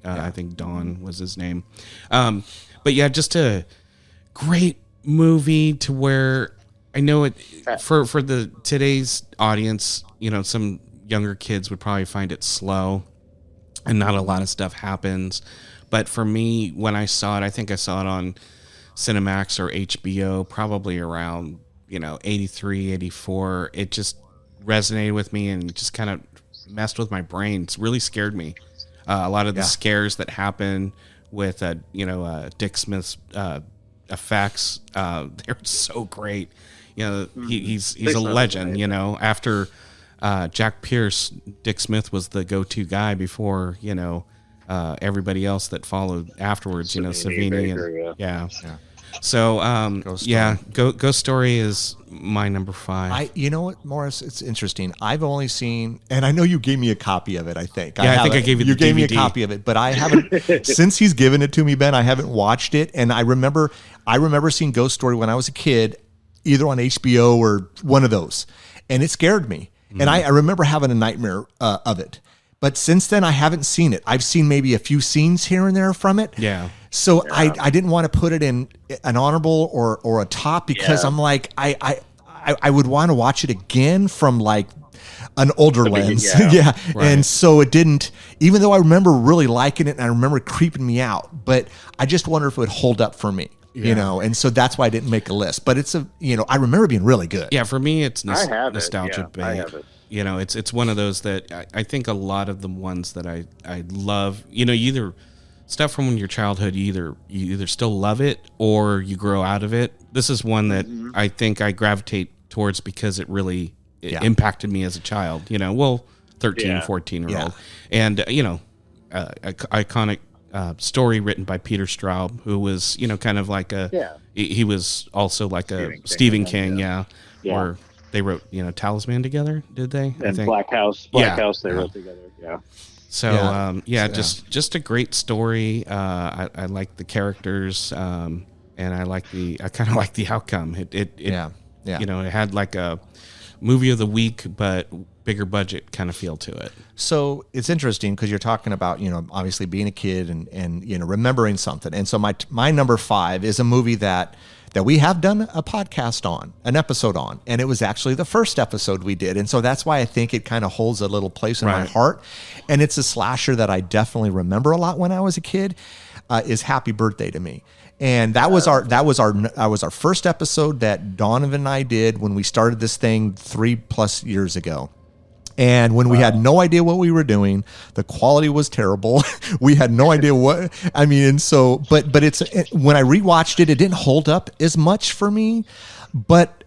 I think Don was his name. But yeah, just a great movie to where I know it for the today's audience, some younger kids would probably find it slow and not a lot of stuff happens. But for me, when I saw it, I think I saw it on Cinemax or HBO, probably around 83, 84. It just resonated with me and just kind of messed with my brain. It's really scared me. A lot of the scares that happen with Dick Smith's effects, they're so great. He's a legend. After Jack Pierce, Dick Smith was the go-to guy before everybody else that followed afterwards. Savini and So, Ghost Story is my number 5. You know what, Morris? It's interesting. I've only seen, and I know you gave me a copy of it, I think. Yeah, I think I gave you the DVD. You gave me a copy of it, but I haven't, since he's given it to me, Ben, I haven't watched it. And I remember seeing Ghost Story when I was a kid, either on HBO or one of those. And it scared me. Mm-hmm. And I remember having a nightmare of it. But since then, I haven't seen it. I've seen maybe a few scenes here and there from it. Yeah. So I didn't want to put it in an honorable or a top, because I'm like, I would want to watch it again from like an older lens. Yeah. Right. And so it didn't, even though I remember really liking it and I remember it creeping me out, but I just wonder if it would hold up for me, you know? And so that's why I didn't make a list, but it's I remember being really good. Yeah. For me, it's I have nostalgia it. Yeah, I have it. It's one of those that I think a lot of the ones that I love, either stuff from when your childhood, you either still love it or you grow out of it. This is one that I think I gravitate towards because it really impacted me as a child, 13, 14-year-old. And, iconic story written by Peter Straub, who was, kind of like he was also like Stephen King. Or they wrote, Talisman together, did they? And Black House. House they wrote together, yeah. So, just a great story. I like the characters, and I kind of like the outcome. It had like a movie of the week, but bigger budget kind of feel to it. So it's interesting because you're talking about, obviously being a kid and remembering something. And so my number 5 is a movie that we have done a podcast on, an episode on, and it was actually the first episode we did. And so that's why I think it kind of holds a little place in my heart. And it's a slasher that I definitely remember a lot when I was a kid, is Happy Birthday to Me. And that was our first episode that Donovan and I did when we started this thing 3+ years ago. And when we had no idea what we were doing, the quality was terrible. We had no idea what, and so, but when I rewatched it, it didn't hold up as much for me, but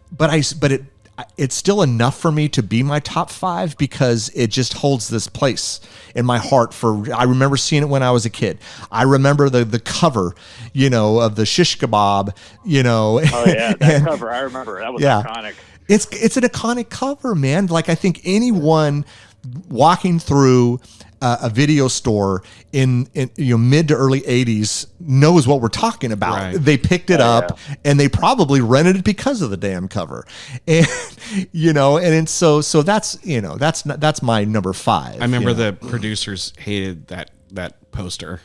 it's still enough for me to be my top 5 because it just holds this place in my heart I remember seeing it when I was a kid. I remember the cover, of the shish kebab, Oh yeah, that cover. I remember. That was iconic. It's an iconic cover, man. Like I think anyone walking through a video store in mid to early 80s knows what we're talking about. Right. They picked it up and they probably rented it because of the damn cover. And so that's my number 5. I remember the producers hated that poster,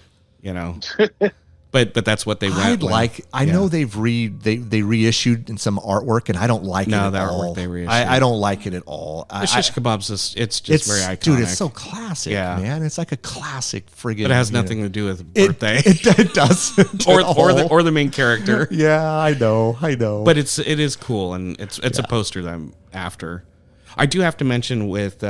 But that's what they went with. I know they reissued in some artwork, and I don't like it at all. Artwork they reissued. I don't like it at all. The shish kebabs, it's very iconic. Dude, it's so classic, man. It's like a classic friggin'. But it has nothing to do with birthday. It doesn't. or the main character. Yeah, I know. But it is cool, and it's a poster that I'm after. I do have to mention with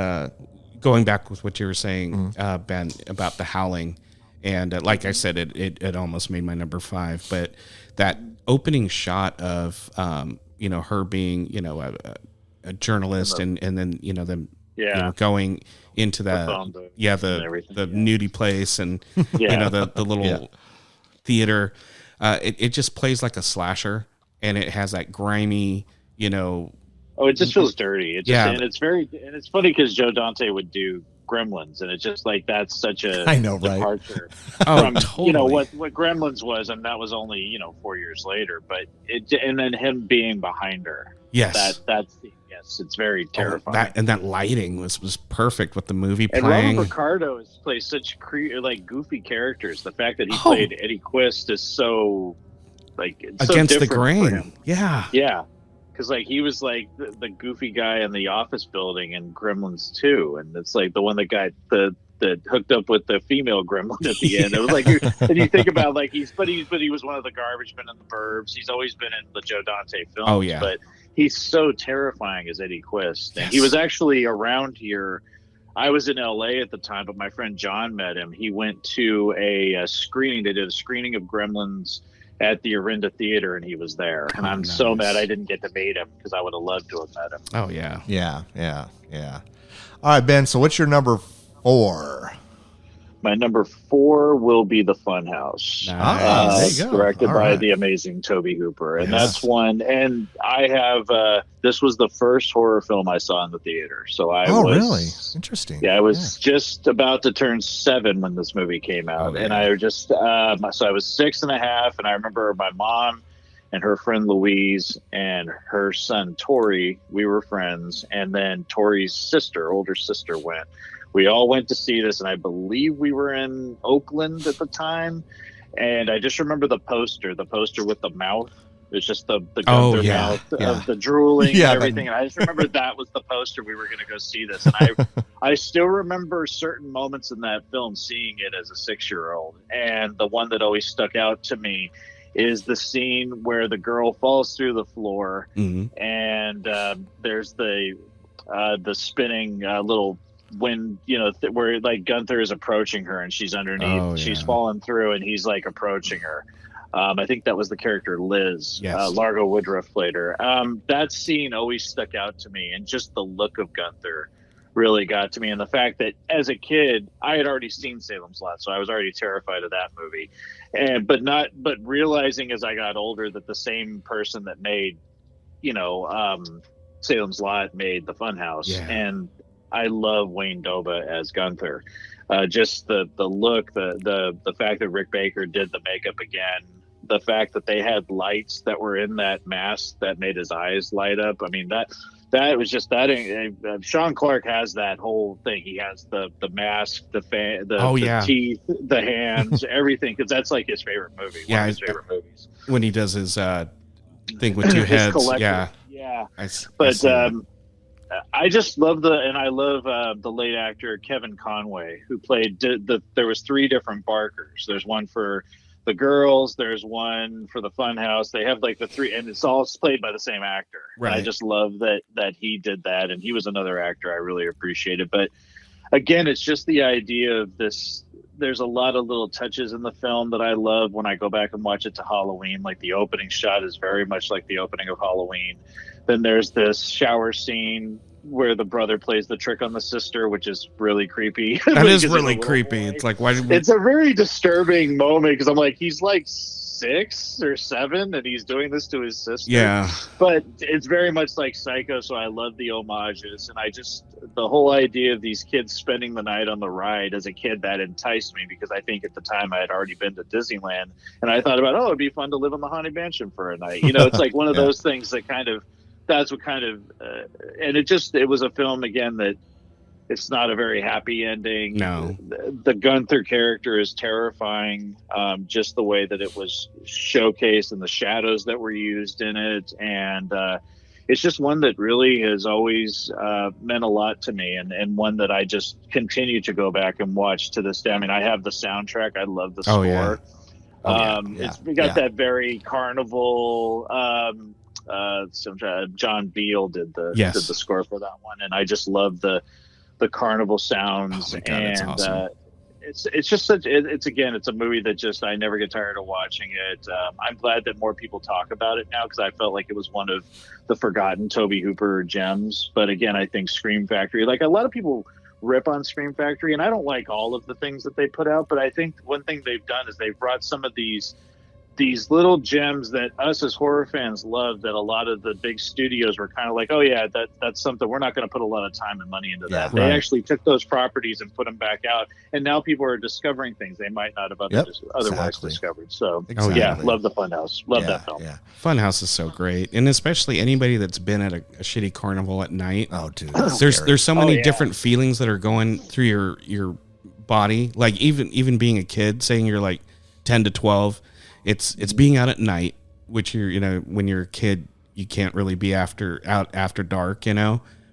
going back with what you were saying, Ben, about the Howling. And like I said, it almost made my number 5. But that opening shot of her being a journalist and then them going into the nudie place and the little theater. It just plays like a slasher, and it has that grimy Oh, it just feels dirty. And it's funny because Joe Dante would do Gremlins, and it's just like that's such a departure from totally. What Gremlins was, and that was only 4 years later. But and then him being behind her. Yes, it's very terrifying. That lighting was perfect with the movie and playing. Robert Picardo has played such goofy characers. The fact that he played Eddie Quist is so it's against so the different for grain. him. Yeah. Because he was the goofy guy in the office building in Gremlins 2, and it's like the one that got the hooked up with the female gremlin at the end. It was like, and you think about he was one of the garbage men in the Burbs. He's always been in the Joe Dante films. Oh yeah, but he's so terrifying as Eddie Quist. And he was actually around here. I was in LA at the time, but my friend John met him. He went to a screening. They did a screening of Gremlins at the Orinda Theater, and he was there. And I'm so mad I didn't get to meet him because I would have loved to have met him. Oh, yeah. Yeah. All right, Ben, so what's your number 4? My number 4 will be The Funhouse. Nice. There you go. Directed All by right. the amazing Tobe Hooper. And that's one. And I have, this was the first horror film I saw in the theater. So I was. Really? Interesting. Yeah, I was just about to turn 7 when this movie came out. And I just, so I was 6.5. And I remember my mom and her friend Louise and her son Tori, we were friends. And then Tori's older sister went. We all went to see this, and I believe we were in Oakland at the time. And I just remember the poster with the mouth It's just the Oh, Gunther yeah, mouth yeah. of the drooling Yeah, and everything. And I just remember that was the poster we were going to go see this. And I still remember certain moments in that film seeing it as a 6-year-old. And the one that always stuck out to me is the scene where the girl falls through the floor, and there's the spinning little wind, where like Gunther is approaching her and she's underneath. Oh, She's yeah. fallen through and he's like approaching her. I think that was the character Liz. Yes. Largo Woodruff played her. That scene always stuck out to me, and just the look of Gunther really got to me. And the fact that as a kid, I had already seen Salem's Lot, so I was already terrified of that movie. But realizing as I got older that the same person that made, Salem's Lot made the Funhouse, and I love Wayne Doba as Gunther. Just the look, the fact that Rick Baker did the makeup again, the fact that they had lights that were in that mask that made his eyes light up. I mean, that was just that. Sean Clark has that whole thing. He has the mask, the teeth, the hands, everything, because that's like his favorite movie. One of his favorite movies. When he does his thing with two heads. Yeah. I just love I love the late actor Kevin Conway, who played there was 3 different Barkers. There's one for the girls, there's one for the Funhouse. They have like the 3, and it's all played by the same actor. Right. And I just love that he did that, and he was another actor I really appreciated. But again, it's just the idea of this. There's a lot of little touches in the film that I love when I go back and watch it to Halloween. Like the opening shot is very much like the opening of Halloween. Then there's this shower scene where the brother plays the trick on the sister, which is really creepy. That is really creepy. It's like, why? It's a very disturbing moment, because I'm like, he's like 6 or 7 and he's doing this to his sister. Yeah. But it's very much like Psycho, so I love the homages. And the whole idea of these kids spending the night on the ride, as a kid, that enticed me, because I think at the time I had already been to Disneyland, and I thought about, it'd be fun to live in the Haunted Mansion for a night. It's like one of those things that that's what kind of, and it was a film, again, that it's not a very happy ending. No. The Gunther character is terrifying, just the way that it was showcased and the shadows that were used in it. And it's just one that really has always meant a lot to me, and one that I just continue to go back and watch to this day. I mean, I have the soundtrack. I love the score. Yeah. It's got that very carnival. John Beale did the score for that one, and I just love the carnival sounds. Oh my God, and that's awesome. It's just it's a movie that just I never get tired of watching it. I'm glad that more people talk about it now, because I felt like it was one of the forgotten Tobe Hooper gems. But again, I think Scream Factory, like a lot of people rip on Scream Factory, and I don't like all of the things that they put out, but I think one thing they've done is they've brought some of these little gems that us as horror fans love, that a lot of the big studios were kind of like, that's something we're not going to put a lot of time and money into that. They actually took those properties and put them back out, and now people are discovering things they might not have otherwise discovered. So love the Funhouse. Love that film. Yeah. Funhouse is so great, and especially anybody that's been at a shitty carnival at night. Oh, dude, there's so many different feelings that are going through your body. Like even being a kid, saying you're like 10 to 12. It's being out at night, which when you're a kid, you can't really be out after dark,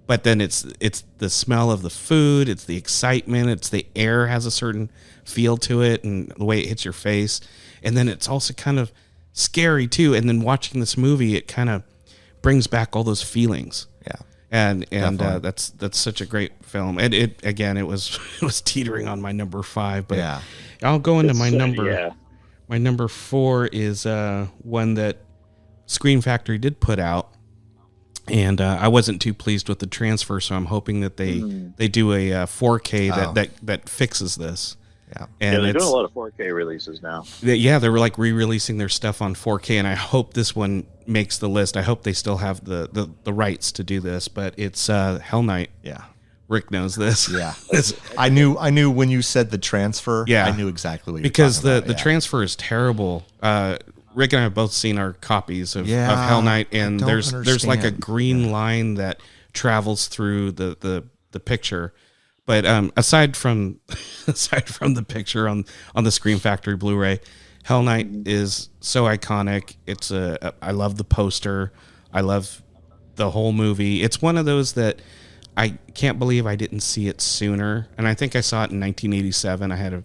but then it's the smell of the food. It's the excitement. It's the air has a certain feel to it, and the way it hits your face. And then it's also kind of scary too. And then watching this movie, it kind of brings back all those feelings. Yeah. And that's such a great film. And it was teetering on my number 5, but I'll go into my number. My number 4 is one that Scream Factory did put out, and I wasn't too pleased with the transfer, so I'm hoping that they do a 4K that fixes this. Yeah, and they're doing a lot of 4K releases now. Yeah, they were like re-releasing their stuff on 4K, and I hope this one makes the list. I hope they still have the rights to do this, but it's Hell Night. Yeah. Rick knows this. Yeah, I knew when you said the transfer. Yeah, I knew exactly what you're talking about. Because the transfer is terrible. Rick and I have both seen our copies of Hell Night, and there's like a green line that travels through the picture. But aside from the picture on the Scream Factory Blu-ray, Hell Night is so iconic. I love the poster. I love the whole movie. It's one of those that I can't believe I didn't see it sooner. And I think I saw it in 1987. I had a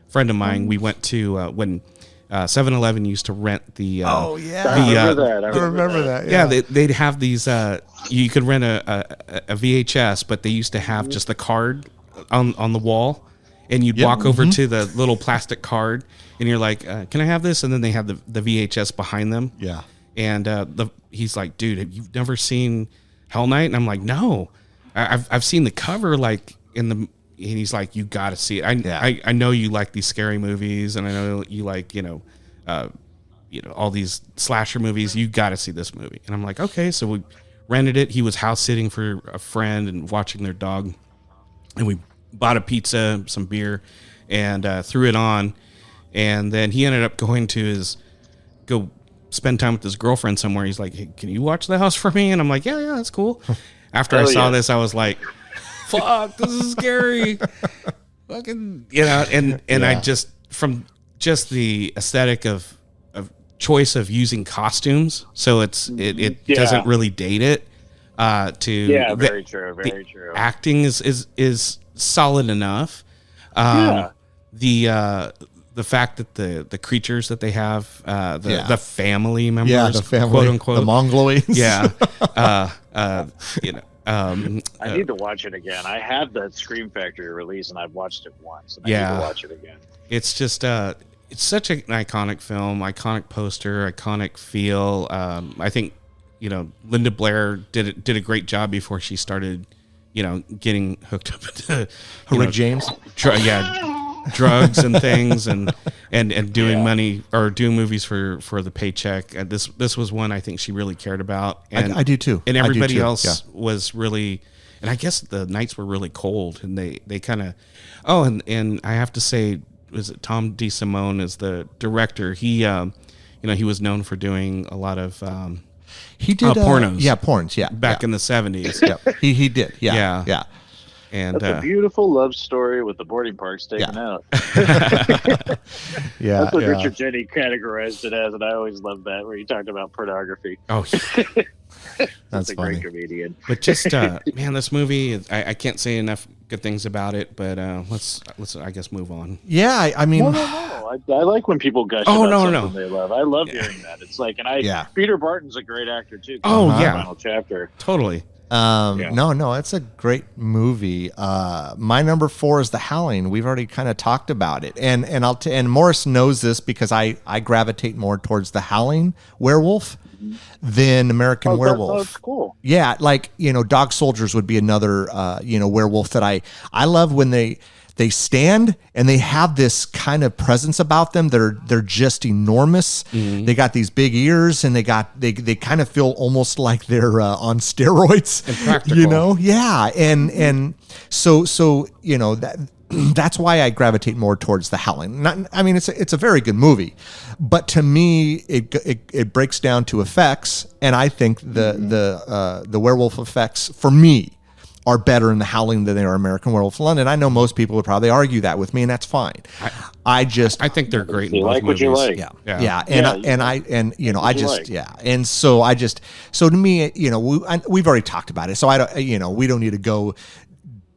friend of mine. We went to when 7-Eleven used to rent the. Oh yeah, I remember that. Yeah, they'd have these. You could rent a VHS, but they used to have just the card on the wall, and you'd walk over to the little plastic card, and you're like, "Can I have this?" And then they have the VHS behind them. Yeah. And he's like, "Dude, have you never seen Hell Night?" And I'm like, "No, I've seen the cover like in the." And he's like, "You got to see it. I know you like these scary movies, and I know you like all these slasher movies. You got to see this movie." And I'm like, "Okay." So we rented it. He was house sitting for a friend and watching their dog, and we bought a pizza, some beer, and threw it on. And then he ended up going to go spend time with his girlfriend somewhere. He's like, "Hey, can you watch the house for me?" And I'm like, yeah, that's cool. After I saw this, I was like, fuck, this is scary. Fucking, I just, from just the aesthetic of choice of using costumes, so it doesn't really date it. Very true. Acting is solid enough. The fact that the creatures that they have, the family members, the family, quote unquote, the Mongoloids, I need to watch it again. I had the Scream Factory release, and I've watched it once. And I need to watch it again. It's just it's such an iconic film, iconic poster, iconic feel. I think Linda Blair did a great job before she started, getting hooked up into Rick James, drugs and things, and doing money or doing movies for the paycheck. This was one I think she really cared about, and I do too. And everybody else was really, and I guess the nights were really cold, and they kind of, and I have to say, was it Tom DeSimone is the director? He he was known for doing a lot of he did pornos, porns, back in the 70s. He did, yeah. And that's a beautiful love story with the boarding parks taken out. That's what Richard Jenny categorized it as, and I always loved that where he talked about pornography. Oh, that's a funny. great comedian. But just man, this movie, I can't say enough good things about it. But let's I guess move on. Yeah, I mean, no. I like when people gush about something they love. I love hearing that. It's like, and Peter Barton's a great actor too. Final Chapter, totally. No, it's a great movie. My number 4 is The Howling. We've already kind of talked about it, and and Morris knows this because I gravitate more towards The Howling Werewolf than American Werewolf. That's cool. Yeah, like Dog Soldiers would be another werewolf that I love when they stand and they have this kind of presence about them. They're just enormous. Mm-hmm. They got these big ears, and they kind of feel almost like they're on steroids. And practical. Yeah, and so that's why I gravitate more towards The Howling. It's a very good movie, but to me it breaks down to effects, and I think the werewolf effects for me are better in The Howling than they are American Werewolf in London. I know most people would probably argue that with me, and that's fine. I think they're great. You like what you like. So to me, we've already talked about it, so I don't, we don't need to go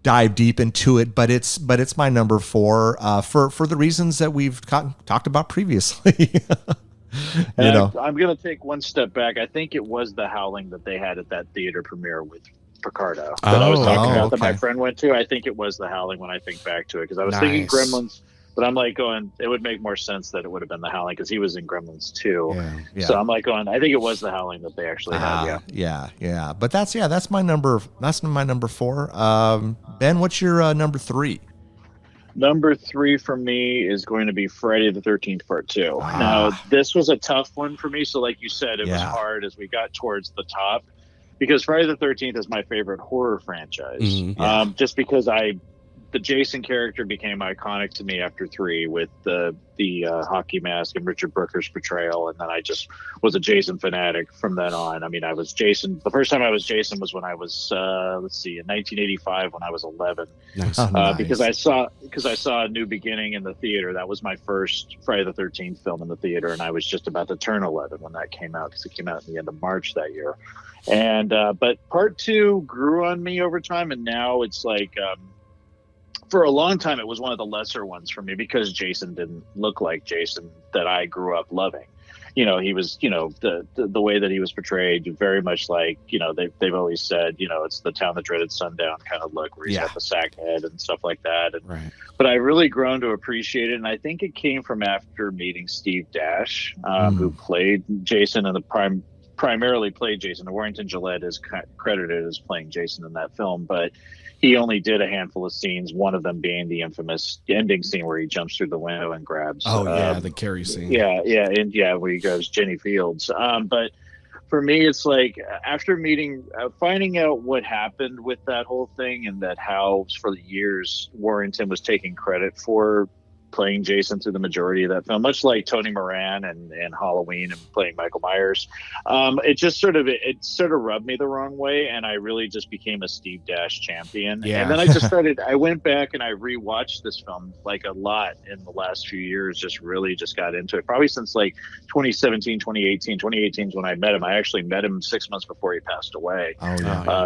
dive deep into it, but it's my number 4 for the reasons that we've talked about previously. I'm going to take one step back. I think it was The Howling that they had at that theater premiere with Picardo that I was talking about that my friend went to. I think it was The Howling when I think back to it, because I was thinking Gremlins, but I'm like going, it would make more sense that it would have been The Howling because he was in Gremlins too. Yeah. So I'm like going, I think it was The Howling that they actually had. Yeah. But that's my number 4. Ben, what's your number 3? Number 3 for me is going to be Friday the 13th Part 2. Now, this was a tough one for me. So like you said, it was hard as we got towards the top, because Friday the 13th is my favorite horror franchise. Just because I the Jason character became iconic to me after 3 with the hockey mask and Richard Brooker's portrayal, and then I just was a Jason fanatic from then on. I mean, I was Jason. The first time I was Jason was when I was in 1985 when I was 11. Nice. Nice. Because I saw A New Beginning in the theater. That was my first Friday the 13th film in the theater, and I was just about to turn 11 when that came out, because it came out in the end of March that year. And but part 2 grew on me over time, and now it's like for a long time it was one of the lesser ones for me, because Jason didn't look like Jason that I grew up loving. You know, he was, you know, the way that he was portrayed, very much like, you know, they've always said, you know, it's the Town That Dreaded Sundown kind of look, where he's got the sack head and stuff like that. And, Right. But I really grown to appreciate it, and I think it came from after meeting Steve Dash, who played Jason in the primarily played Jason. Warrington Gillette is credited as playing Jason in that film, but he only did a handful of scenes, one of them being the infamous ending scene where he jumps through the window and grabs. The Carrie scene. Where he goes Jenny Fields. But for me, it's like after finding out what happened with that whole thing, and that how for years Warrington was taking credit for playing Jason through the majority of that film, much like Tony Moran and Halloween and playing Michael Myers. It sort of rubbed me the wrong way, and I really just became a Steve Dash champion. Yeah. And then I went back and I rewatched this film like a lot in the last few years, just got into it, probably since like 2017, 2018. 2018 is when I met him. I actually met him 6 months before he passed away.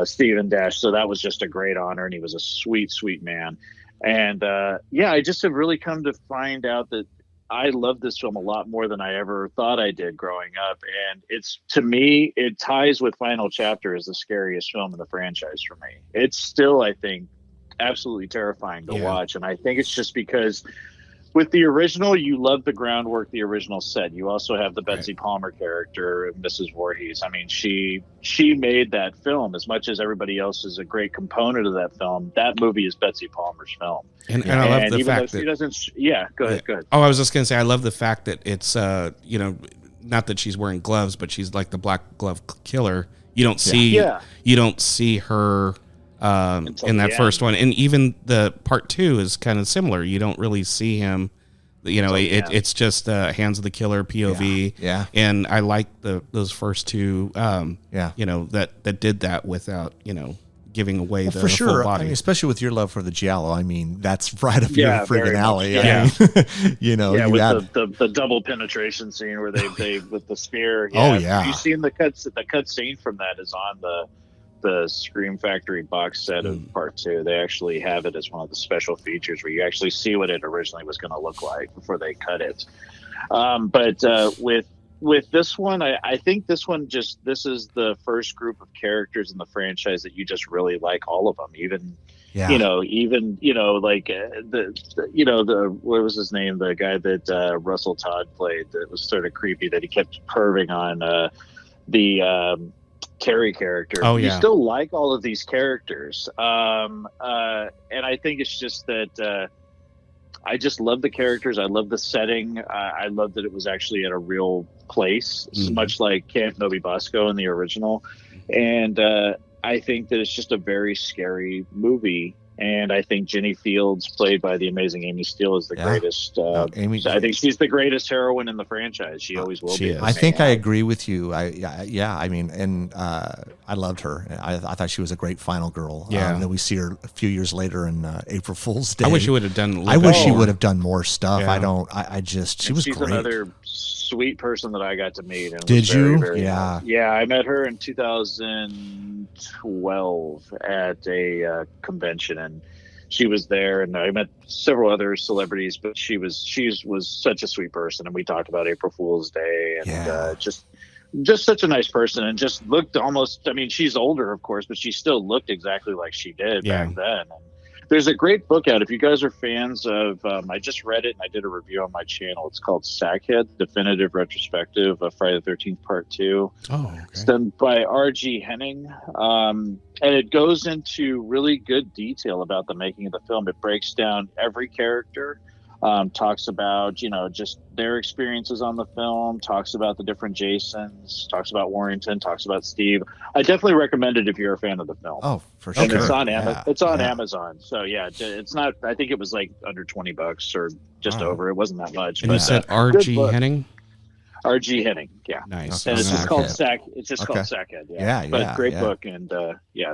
Stephen Dash. So that was just a great honor, and he was a sweet, sweet man. And I just have really come to find out that I love this film a lot more than I ever thought I did growing up. And it's, to me, it ties with Final Chapter as the scariest film in the franchise for me. It's still, I think, absolutely terrifying to watch. And I think it's just because with the original, you love the groundwork the original set. You also have the Betsy Palmer character, Mrs. Voorhees. I mean, she made that film. As much as everybody else is a great component of that film, that movie is Betsy Palmer's film. And I love the fact that she doesn't. Yeah, go ahead. Oh, I was just gonna say, I love the fact that it's you know, not that she's wearing gloves, but she's like the black glove killer. You don't see her in that first one, and even the part 2 is kind of similar. You don't really see him, you know. It's just Hands of the Killer POV. And I like those first 2 you know, that did that without, you know, giving away the full body. I mean, especially with your love for the giallo, I mean, that's right up your friggin' alley. Yeah. I mean, you know, the double penetration scene where they with the spear. You seen the cut scene from that is on the Scream Factory box set of part 2. They actually have it as one of the special features where you actually see what it originally was going to look like before they cut it. But with this one, I think this is the first group of characters in the franchise that you just really like, all of them, even like the what was his name, the guy that Russell Todd played, that was sort of creepy, that he kept perving on the Carrie character. You still like all of these characters, and I think it's just that I just love the characters. I love the setting. I love that it was actually at a real place, much like Camp Novi Bosco in the original. And I think that it's just a very scary movie. And I think Jenny Fields, played by the amazing Amy Steele, is the greatest. I think she's the greatest heroine in the franchise. She always will be. I think I agree with you. I mean, and I loved her. I thought she was a great final girl. And then we see her a few years later in April Fool's Day. I wish she would have done. She would have done more stuff. Yeah. She was she's great. Another sweet person that I got to meet. And Did you? Very, I met her in 2012 at a convention, and she was there, and I met several other celebrities, but she was such a sweet person, and we talked about April Fool's Day, and just such a nice person, and just looked almost, I mean, she's older, of course, but she still looked exactly like she did back then. And there's a great book out if you guys are fans of. I just read it and I did a review on my channel. It's called Sackhead: Definitive Retrospective of Friday the 13th Part 2. Oh, okay. It's done by R.G. Henning, and it goes into really good detail about the making of the film. It breaks down every character. talks about, just their experiences on the film, talks about the different Jasons, talks about Warrington, talks about Steve. I definitely recommend it if you're a fan of the film. Oh, for And sure. it's on It's on Yeah. Amazon. So yeah, it's not, I think it was like under $20 or just over. It wasn't that much. And you said good R.G. book. Henning? R.G. Henning, yeah. Nice. And it's just Sackhead. called It's just called Sackhead. Yeah, But yeah, great yeah. book, and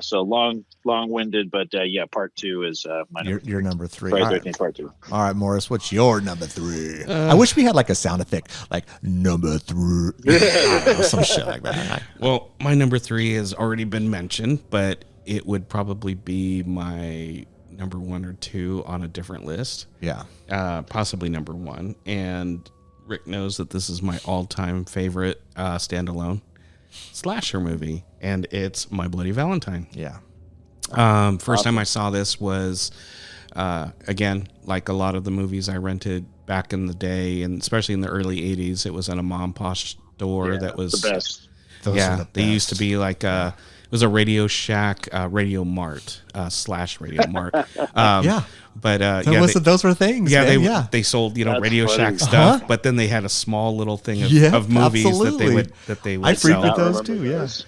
so long-winded, but part 2 is my Your number 3. Friday All right. 13th part 2. All right, Morris, what's your number 3? I wish we had like a sound effect, like number 3, some shit like that. Well, my number 3 has already been mentioned, but it would probably be my number 1 or 2 on a different list. Yeah. Possibly number 1. And Rick knows that this is my all-time favorite standalone slasher movie, and it's My Bloody Valentine. Yeah. First time I saw this was, again, like a lot of the movies I rented back in the day, and especially in the early 80s, it was in a mom pop store that was the best. Those are the they used to best. be like it was a Radio Shack, Radio Mart / Radio Mart. Yeah. But Those were things. yeah, man. they sold That's Radio funny. Shack stuff, but then they had a small little thing of movies absolutely. that they would I sell. frequent those remember too. Yeah. those.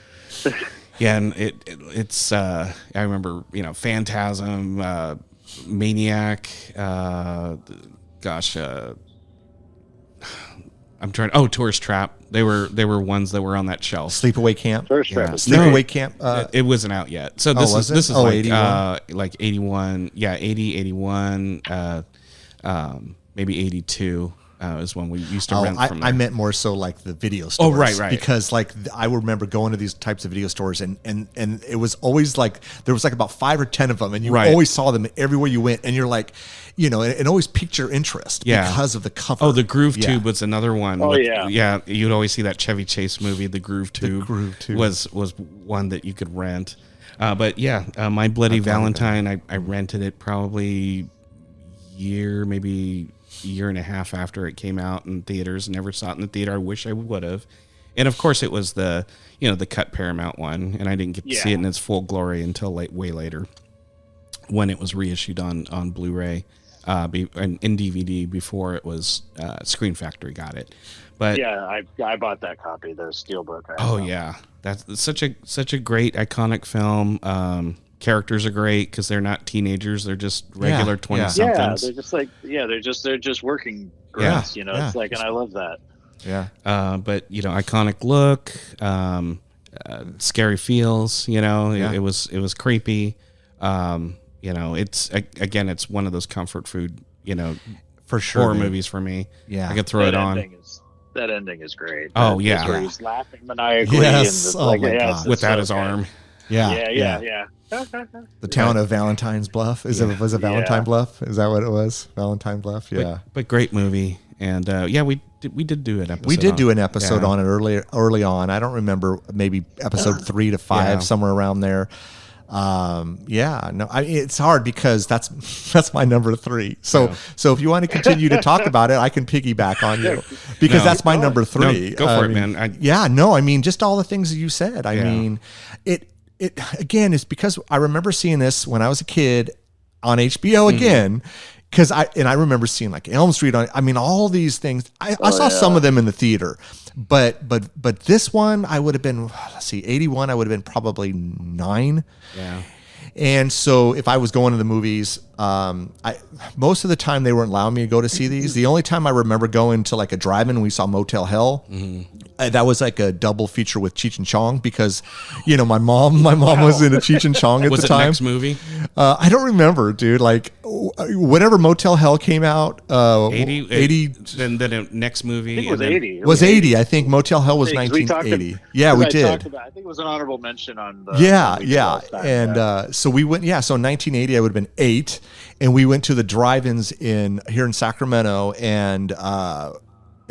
Yeah, and it's I remember Phantasm, Maniac, I'm trying. Oh, Tourist Trap. They were ones that were on that shelf. Sleepaway Camp. First Yeah. trap. Sleepaway Camp. It wasn't out yet. So this was it? is Oh, like 81? like 81. Yeah, 80, 81, maybe 82 is when we used to rent from there. I meant more so like the video stores. right. Because like I remember going to these types of video stores and it was always like there was like about 5 or 10 of them, and you Right. always saw them everywhere you went, and you're like, it always piqued your interest Yeah. because of the cover. Oh, the Groove Yeah. Tube was another one. Oh, yeah. Yeah, you'd always see that Chevy Chase movie, The Groove Tube. Groove Tube. was one that you could rent. But yeah, My Bloody Valentine, I rented it probably maybe a year and a half after it came out in theaters. Never saw it in the theater. I wish I would have. And of course, it was the cut Paramount one, and I didn't get to see it in its full glory until way later when it was reissued on Blu-ray. In DVD before it was Screen Factory got it, but Yeah, I bought that copy, the Steelbook. yeah, that's such a great iconic film. Characters are great because they're not teenagers; they're just regular 20 Yeah, somethings. they're just like they're just working Yeah, grunts, It's like, and I love that. Yeah. But iconic look, scary feels. Yeah. It was creepy. It's one of those comfort food, For sure. horror dude. movies for me. Yeah. I could throw it on. That ending is great. Oh, That- yeah. where he's laughing maniacally. Yes. And Oh, my God. it's Without so his good. arm. Yeah. Yeah. The town of Valentine's Bluff. Was it Valentine Yeah. Bluff? Is that what it was? Valentine Bluff? Yeah. But great movie. And we did do an episode. We did do an episode Yeah. on it early on. I don't remember, maybe episode 3 to 5, Yeah. somewhere around there. It's hard because that's my number 3. So if you want to continue to talk about it, I can piggyback on you because No. that's my number 3. No, go for it, man. Just all the things that you said. I mean, it again is because I remember seeing this when I was a kid on HBO again. Because I remember seeing like Elm Street all these things. I saw some of them in the theater, but this one I would have been 81. I would have been probably 9. Yeah. And so if I was going to the movies, most of the time they weren't allowing me to go to see these. The only time I remember going to like a drive-in, we saw Motel Hell. That was like a double feature with Cheech and Chong because, my mom was into Cheech and Chong at Was the it time. next movie? I don't remember, dude. Like whenever Motel Hell came out, 80. Then the next movie. I think it was and then- 80. was 80. I think Motel Hell was Because we talked 1980. ab- Yeah, we because I did. talked about- I think it was an honorable mention on the. Yeah, the yeah. last time, And so we went, so in 1980, I would have been 8. And we went to the drive-ins here in Sacramento. And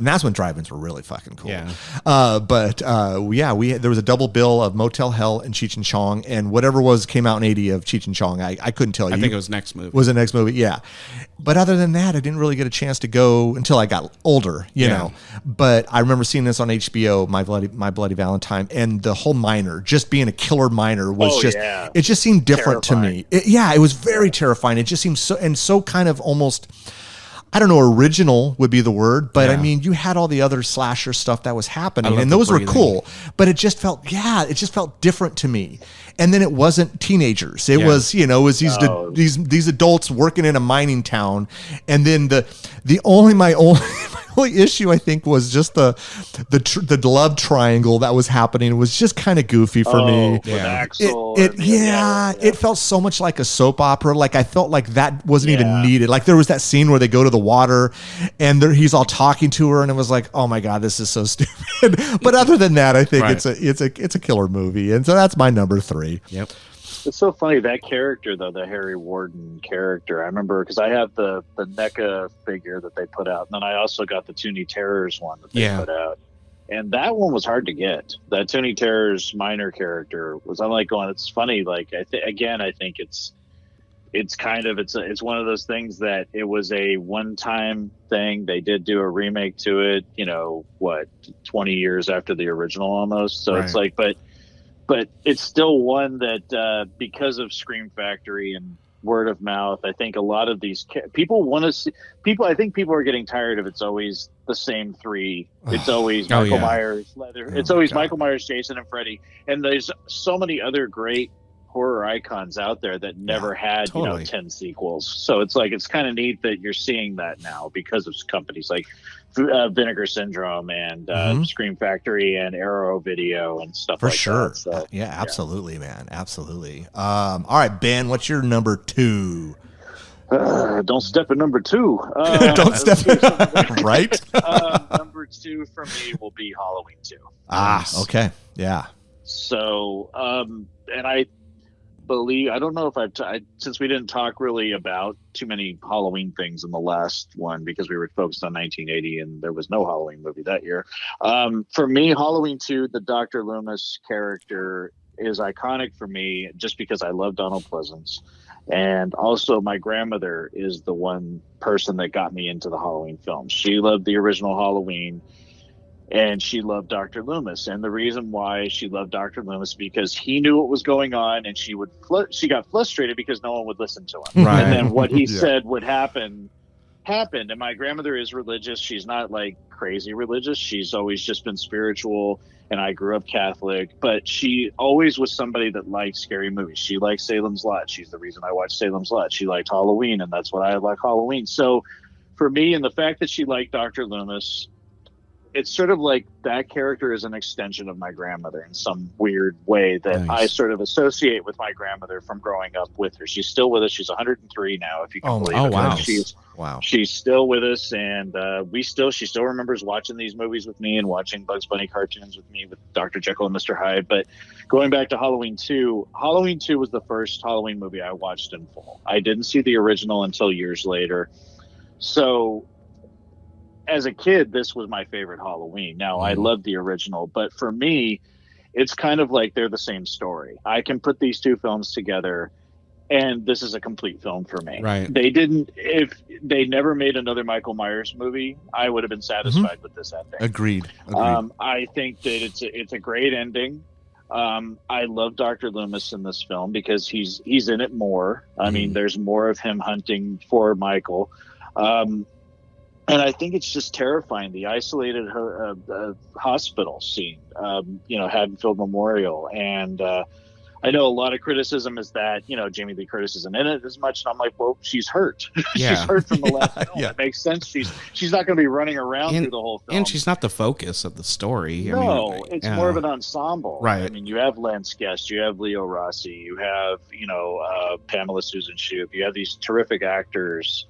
that's when drive-ins were really fucking cool. Yeah. There was a double bill of Motel Hell and Cheech and Chong. And whatever came out in 80 of Cheech and Chong, I couldn't tell you. I think it was next movie. Was the next movie, yeah. But other than that, I didn't really get a chance to go until I got older, you know. But I remember seeing this on HBO, My Bloody Valentine, and the whole miner, just being a killer miner, was it just seemed different to me. It was very terrifying. It just seemed so kind of almost. I don't know, original would be the word, but Yeah. I mean, you had all the other slasher stuff that was happening, love and the those were breathing. cool, but it just felt different to me. And then it wasn't teenagers. It was, it was these adults working in a mining town. And then my only issue, I think, was just the love triangle that was happening. It was just kind of goofy for me. With Axel. It felt so much like a soap opera. Like I felt like that wasn't even needed. Like there was that scene where they go to the water and he's all talking to her, and it was like, oh my God, this is so stupid. But other than that, I think it's a killer movie, and so that's my number 3. Yep. It's so funny, that character, though, the Harry Warden character. I remember because I have the NECA figure that they put out, and then I also got the Toonie Terrors one that they put out. And that one was hard to get. That Toonie Terrors minor character was, I'm like going, it's funny. Like, I think it's one of those things that it was a one-time thing. They did do a remake to it, 20 years after the original almost. So it's like, but it's still one that because of Scream Factory and word of mouth, I think a lot of these people want to see people. I think people are getting tired of it's always the same 3. It's always Michael Myers, Leather. It's always Michael Myers, Jason, and Freddy. And there's so many other great horror icons out there that never had 10 sequels. So it's like, it's kind of neat that you're seeing that now because of companies like Vinegar Syndrome and Scream Factory and Arrow Video and stuff like that. So, yeah, absolutely, man. Absolutely. All right, Ben, what's your number 2? Don't step at number 2. Don't step right? Number 2 for me will be Halloween 2. Okay. Yeah. So, and I don't know if since we didn't talk really about too many Halloween things in the last one because we were focused on 1980 and there was no Halloween movie that year. For me, Halloween 2, the Dr. Loomis character is iconic for me just because I love Donald Pleasance. And also my grandmother is the one person that got me into the Halloween films. She loved the original Halloween. And she loved Dr. Loomis. And the reason why she loved Dr. Loomis because he knew what was going on, and she got frustrated because no one would listen to him. Right. And then what he said would happen happened. And my grandmother is religious. She's not like crazy religious. She's always just been spiritual. And I grew up Catholic, but she always was somebody that liked scary movies. She liked Salem's Lot. She's the reason I watched Salem's Lot. She liked Halloween, and that's why I like Halloween. So for me, and the fact that she liked Dr. Loomis, it's sort of like that character is an extension of my grandmother in some weird way that I sort of associate with my grandmother from growing up with her. She's still with us. She's 103 now, if you can believe it. Wow. She's still with us, and she still remembers watching these movies with me and watching Bugs Bunny cartoons with me with Dr. Jekyll and Mr. Hyde. But going back to Halloween 2 was the first Halloween movie I watched in full. I didn't see the original until years later. So as a kid, this was my favorite Halloween. Now, I love the original, but for me, it's kind of like they're the same story. I can put these two films together, and this is a complete film for me. Right. If they never made another Michael Myers movie, I would have been satisfied with this ending. Agreed. I think that it's a great ending. I love Dr. Loomis in this film because he's in it more. I mean, there's more of him hunting for Michael. And I think it's just terrifying. The isolated hospital scene, Haddonfield Memorial. And I know a lot of criticism is that, Jamie Lee Curtis isn't in it as much. And I'm like, well, she's hurt. Yeah. She's hurt from the last film. It makes sense. She's not going to be running around through the whole film. And she's not the focus of the story. It's more of an ensemble. Right. I mean, you have Lance Guest, you have Leo Rossi, you have, Pamela Susan Shoop. You have these terrific actors.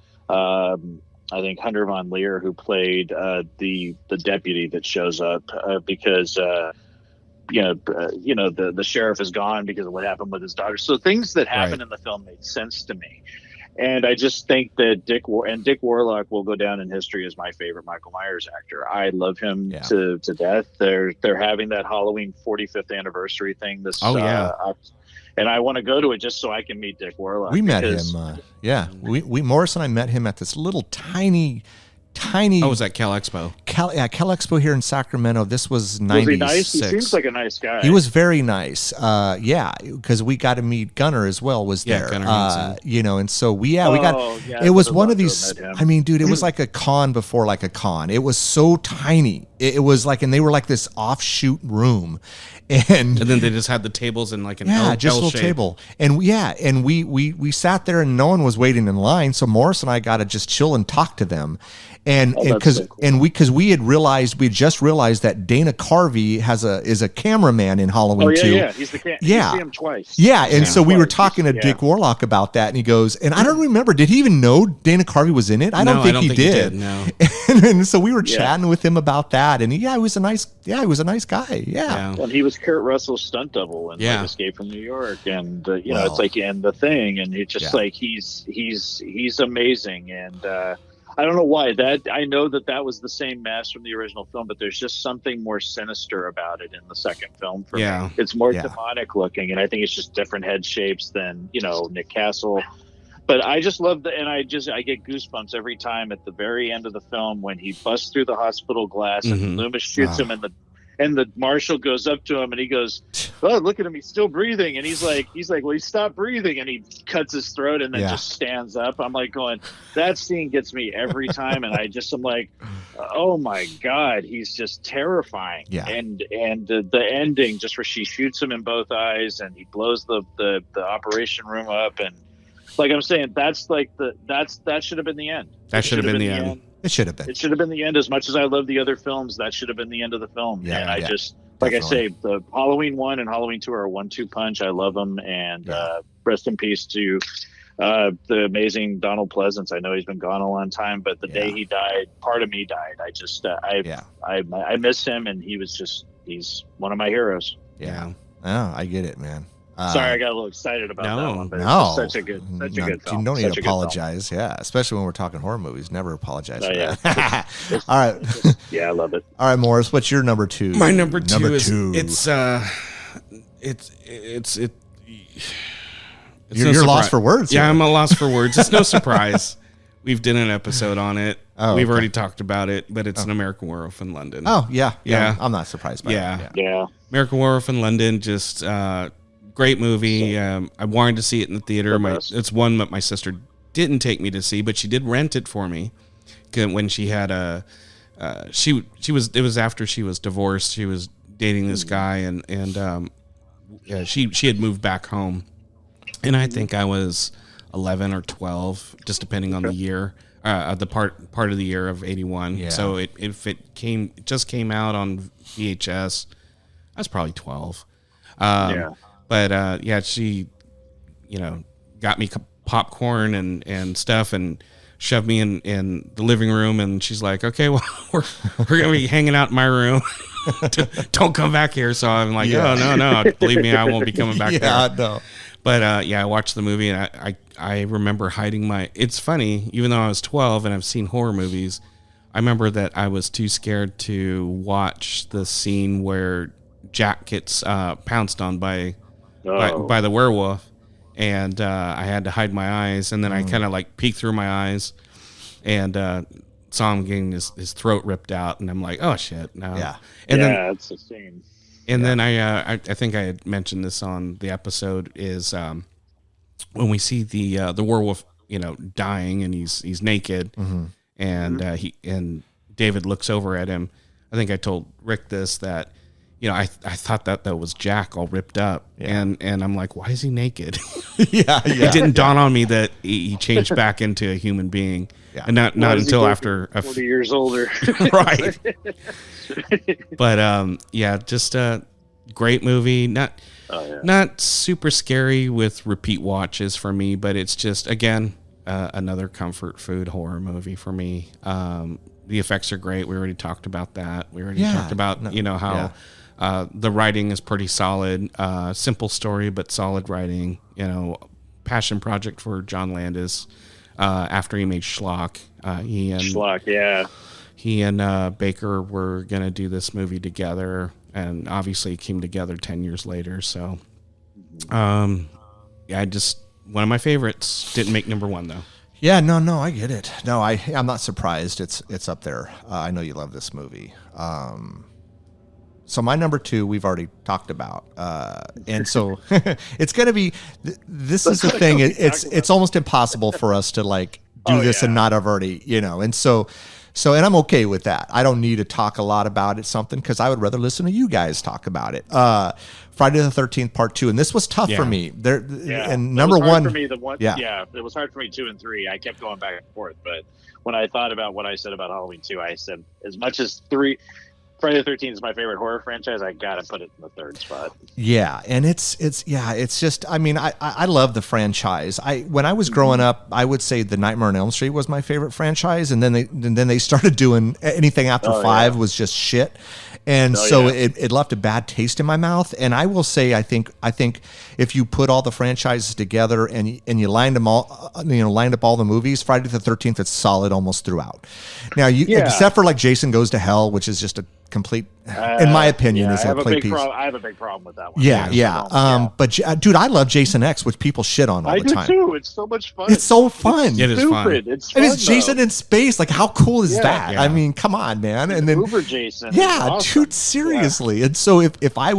I think Hunter Von Leer, who played the deputy that shows up because the sheriff is gone because of what happened with his daughter. So things that happened in the film made sense to me, and I just think that Dick Warlock will go down in history as my favorite Michael Myers actor. I love him to death. They're having that Halloween 45th anniversary thing this and I want to go to it just so I can meet Dick Warlock. We met him. We Morris and I met him at this little tiny. Oh, was that Cal Cal Expo here in Sacramento. This was 96. Was he nice? He seems like a nice guy. He was very nice. Yeah, because we got to meet Gunnar as well. Was there? Gunnar Hansen. You know, and so we got. Yeah, it was one of these. I mean, dude, it was like a con before like a con. It was so tiny. It was like, and they were like this offshoot room, and then they just had the tables in like an L just a little shape. table, and we sat there and no one was waiting in line, so Morris and I got to just chill and talk to them. And because so cool. we had just realized that Dana Carvey is a cameraman in Halloween 2. Yeah, he's the you see him twice. Yeah, and so we were Twice. talking to Dick Warlock about that, and he goes, and I don't remember, did he even know Dana Carvey was in it? I don't think he did. No. and so we were chatting with him about that, and he was a nice guy. Yeah. Well, he was Kurt Russell's stunt double in like, Escape from New York, and it's like in The Thing, and it's just like he's amazing, and I don't know why I know that was the same mask from the original film, but there's just something more sinister about it in the second film for me. It's more demonic looking, and I think it's just different head shapes than Nick Castle. But I just love I get goosebumps every time at the very end of the film when he busts through the hospital glass and Loomis shoots him and the marshal goes up to him and he goes, "Oh, look at him, he's still breathing." And he's like, "Well, he stopped breathing," and he cuts his throat and then just stands up. I'm like going, that scene gets me every time, and I'm like, oh my God, he's just terrifying. Yeah. And the ending, just where she shoots him in both eyes and he blows the operation room up, and like I'm saying, that should have been the end. That should have been the end. It should have been. It should have been the end. As much as I love the other films, that should have been the end of the film. Yeah, and I just, like definitely. I say, the Halloween 1 and Halloween 2 are a 1-2 punch. I love them, and rest in peace to the amazing Donald Pleasance. I know he's been gone a long time, but the day he died, part of me died. I just, I miss him, and he's one of my heroes. Yeah. Oh, I get it, man. Sorry, I got a little excited about that one, but it's such a good film. You don't need to apologize. Yeah, especially when we're talking horror movies. Never apologize for that. All right. I love it. All right, Morris, what's your number 2? My number two is you're lost for words. Yeah, I'm a loss for words. It's no surprise. We've done an episode on it. We've already talked about it, but it's an American Werewolf in London. Oh, yeah. I'm not surprised by that. Yeah. American Werewolf in London, just great movie. I wanted to see it in the theater. It's one that my sister didn't take me to see, but she did rent it for me when she had it was after she was divorced. She was dating this guy, and she had moved back home, and I think I was 11 or 12, just depending on the year, the part of the year of 81. Yeah. So it just came out on VHS, I was probably 12. But she, got me popcorn and stuff and shoved me in the living room, and she's like, "Okay, well, we're gonna be hanging out in my room. Don't come back here." So I'm like, "Oh no, believe me, I won't be coming back there." Yeah, no. But I watched the movie, and I remember hiding it's funny, even though I was 12 and I've seen horror movies, I remember that I was too scared to watch the scene where Jack gets pounced on by the werewolf, and I had to hide my eyes, and then I kind of like peeked through my eyes and saw him getting his throat ripped out, and I'm like, oh shit, no. Yeah. And then it's a scene. And then I think I had mentioned this on the episode is when we see the werewolf, dying, and he's naked, and David looks over at him. I think I told Rick this, that I thought that was Jack all ripped up, and I'm like, why is he naked? It didn't dawn on me that he changed back into a human being, and not until after 40 years older, right? But just a great movie. Not super scary with repeat watches for me, but it's just again another comfort food horror movie for me. The effects are great. We already talked about that. We already talked about how. The writing is pretty solid. Simple story, but solid writing. Passion project for John Landis. After he made Schlock, he and Baker were gonna do this movie together, and obviously it came together 10 years later. So, just one of my favorites. Didn't make number 1 though. Yeah, no, I get it. No, I'm not surprised. It's up there. I know you love this movie. So my number 2 we've already talked about, and so it's gonna be. This is the thing. It's almost impossible for us to like do this and not have already, and so. And I'm okay with that. I don't need to talk a lot about it, because I would rather listen to you guys talk about it. Friday the 13th Part 2, and this was tough for me. And number one for me, it was hard for me 2 and 3. I kept going back and forth, but when I thought about what I said about Halloween 2, I said as much as Friday the 13th is my favorite horror franchise, I gotta put it in the 3rd spot. Yeah, and it's just, I mean, I love the franchise. When I was growing up, I would say the Nightmare on Elm Street was my favorite franchise, and then they started doing anything after 5 was just shit. And it left a bad taste in my mouth. And I will say, I think if you put all the franchises together and you lined them all, lined up all the movies, Friday the 13th, it's solid almost throughout. Now, except for like Jason Goes to Hell, which is just a complete, in my opinion, is a complete piece. I have a big problem with that one. Yeah. But dude, I love Jason X, which people shit on all the time. I do too. It's so much fun. It's so fun. It is fun. It's fun, it's Jason in space. Like, how cool is that? Yeah. I mean, come on, man. And then Uber Jason. Yeah, awesome. dude, seriously. Yeah. And so if I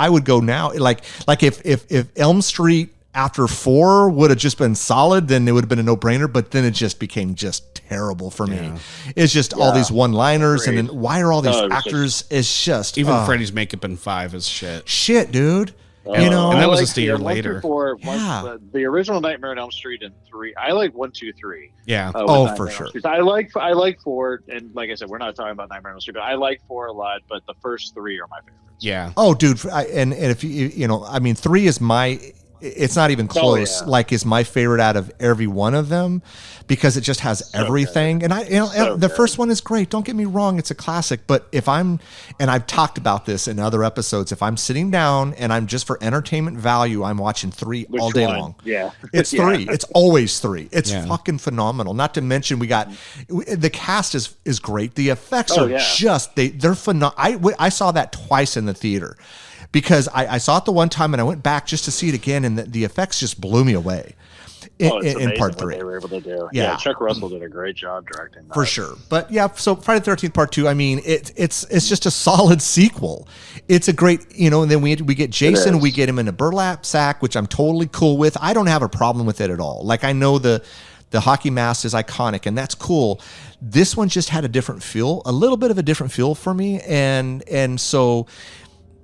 would go now, like if Elm Street after 4 would have just been solid, then it would have been a no-brainer, but then it just became just terrible for me. It's just all these one-liners, and then why are all these actors? It's just even Freddy's makeup in 5 is shit, dude. And that was just a year later. The original Nightmare on Elm Street and 3. I like 1, 2, 3. Yeah. For sure. I like 4, and like I said, we're not talking about Nightmare on Elm Street, but I like 4 a lot. But the first 3 are my favorites. Yeah. Oh, dude, and if I mean, 3 is my. It's not even close. Like, is my favorite out of every one of them, because it just has everything. Good. And the first one is great. Don't get me wrong; it's a classic. But and I've talked about this in other episodes. If I'm sitting down and I'm just for entertainment value, I'm watching 3 all day long. Yeah, it's 3. It's always 3. It's fucking phenomenal. Not to mention the cast is great. The effects are just they're phenomenal. I saw that twice in the theater. Because I saw it the one time and I went back just to see it again, and the effects just blew me away in Part 3. What they were able to do. Yeah, Chuck Russell did a great job directing that. For sure. But yeah, so Friday the 13th Part 2, I mean, it's just a solid sequel. It's a great, and then we get Jason, we get him in a burlap sack, which I'm totally cool with. I don't have a problem with it at all. Like, I know the hockey mask is iconic, and that's cool. This one just had a different feel, a little bit of a different feel for me, and so...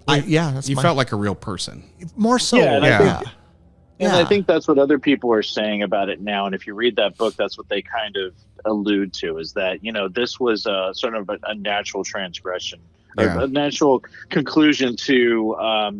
you felt like a real person. More so. I think that's what other people are saying about it now. And if you read that book, that's what they kind of allude to, is that, this was sort of a natural transgression, a natural conclusion to,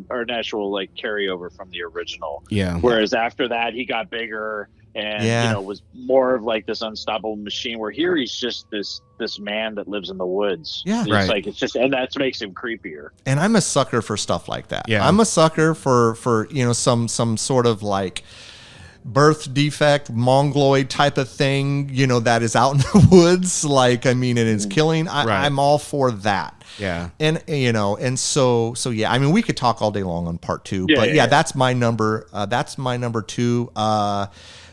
or a natural like carryover from the original. Yeah. Whereas after that, he got bigger and was more of like this unstoppable machine, where here he's just this man that lives in the woods. Yeah. It's just, and that makes him creepier. And I'm a sucker for stuff like that. Yeah. I'm a sucker for some sort of like birth defect, mongoloid type of thing, that is out in the woods. Like, I mean, it is killing. I'm all for that. Yeah. And so yeah, I mean, we could talk all day long on Part 2, but that's my number. That's my number 2.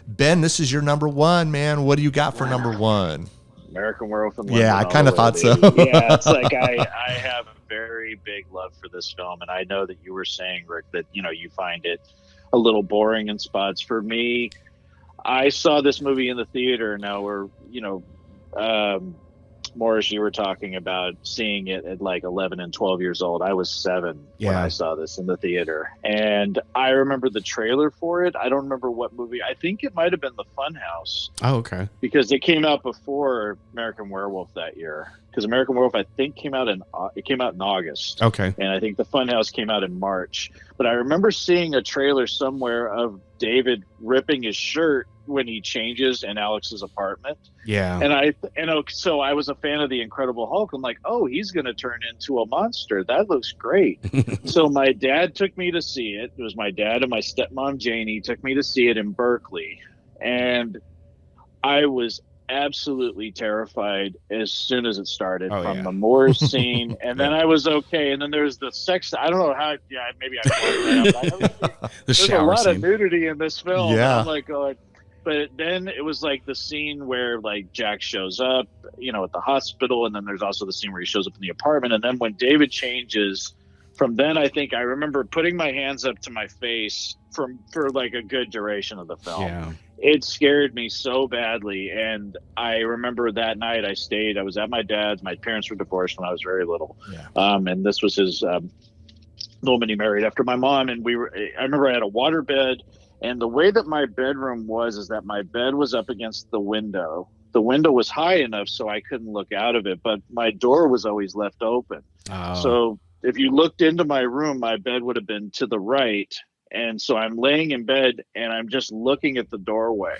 Ben, this is your number 1, man. What do you got for number 1? American Werewolf. Yeah, I kind of thought so. Yeah, it's like I have a very big love for this film, and I know that you were saying, Rick, that you find it a little boring in spots. For me, I saw this movie in the theater. Now we're Morris, you were talking about seeing it at like 11 and 12 years old. I was 7 when I saw this in the theater. And I remember the trailer for it. I don't remember what movie. I think it might have been The Funhouse. Oh, okay. Because it came out before American Werewolf that year. Because American Werewolf, I think, came out in August. Okay. And I think The Funhouse came out in March. But I remember seeing a trailer somewhere of David ripping his shirt when he changes in Alex's apartment. Yeah. And so I was a fan of the Incredible Hulk. I'm like, oh, he's going to turn into a monster. That looks great. So my dad took me to see it. It was my dad and my stepmom Janie took me to see it in Berkeley. And I was absolutely terrified as soon as it started the Moors scene. And then I was okay. And then there's the sex. I don't know how. Yeah, maybe I. The There's shower a lot scene. of nudity in this film. Yeah. I'm like going. but then it was like the scene where like Jack shows up, at the hospital, and then there's also the scene where he shows up in the apartment, and then when David changes, from then I think I remember putting my hands up to my face for like a good duration of the film. Yeah. It scared me so badly, and I remember that night I was at my dad's. My parents were divorced when I was very little, and this was his woman he married after my mom, and I remember I had a water bed, and the way that my bedroom was is that my bed was up against the window. The window was high enough so I couldn't look out of it, but my door was always left open. So if you looked into my room, my bed would have been to the right. And so I'm laying in bed and I'm just looking at the doorway.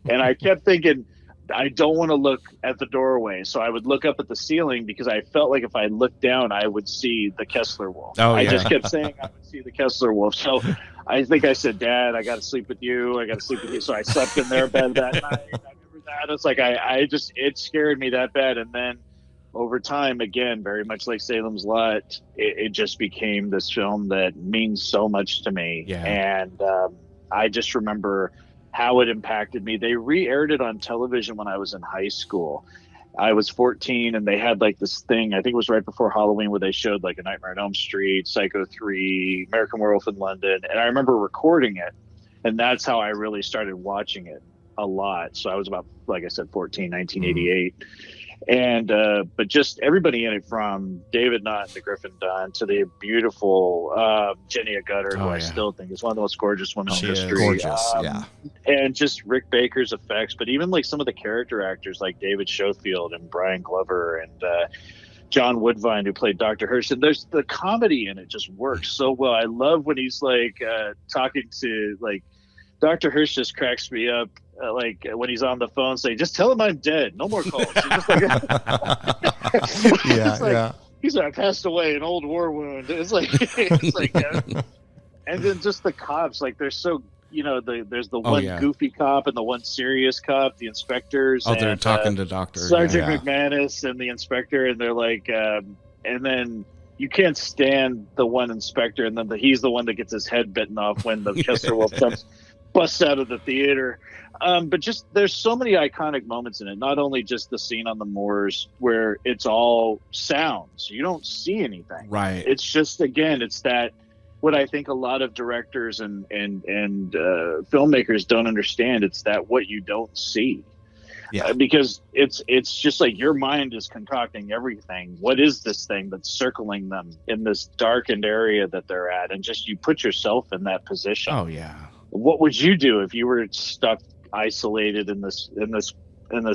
And I kept thinking, I don't want to look at the doorway. So I would look up at the ceiling because I felt like if I looked down, I would see the Kessler Wolf. I just kept saying I would see the Kessler Wolf. So I think I said, Dad, I got to sleep with you. So I slept in their bed that night. I remember that. It's like, it scared me that bad. And then over time, again, very much like Salem's Lot, it just became this film that means so much to me. Yeah. And I just remember how it impacted me. They re-aired it on television when I was in high school. I was 14, and they had like this thing, I think it was right before Halloween, where they showed like A Nightmare on Elm Street, Psycho 3, American Werewolf in London. And I remember recording it, and that's how I really started watching it a lot. So I was about, like I said, 14, 1988. And but just everybody in it, from David Naughton to Griffin Dunn to the beautiful Jenny Gutter, who I still think is one of the most gorgeous women in history. Gorgeous, and just Rick Baker's effects, but even like some of the character actors like David Schofield and Brian Glover and John Woodvine, who played Dr. Hirsch. And there's the comedy in it just works so well. I love when he's like talking to like Dr. Hirsch. Just cracks me up. Like when he's on the phone saying, just tell him I'm dead. No more calls. Just like, he's like, I passed away, an old war wound. It's like, and then just the cops, like they're so, there's the one goofy cop and the one serious cop, the inspectors. Oh, they're talking to Dr. Sergeant McManus and the inspector. And they're like, and then you can't stand the one inspector. And then he's the one that gets his head bitten off when the Kessler Wolf busts out of the theater. But just there's so many iconic moments in it. Not only just the scene on the moors where it's all sounds, you don't see anything. Right. It's just, again, it's that what I think a lot of directors and filmmakers don't understand. It's that what you don't see. Yeah. Because it's just like your mind is concocting everything. What is this thing that's circling them in this darkened area that they're at? And just you put yourself in that position. Oh yeah. What would you do if you were stuck isolated in this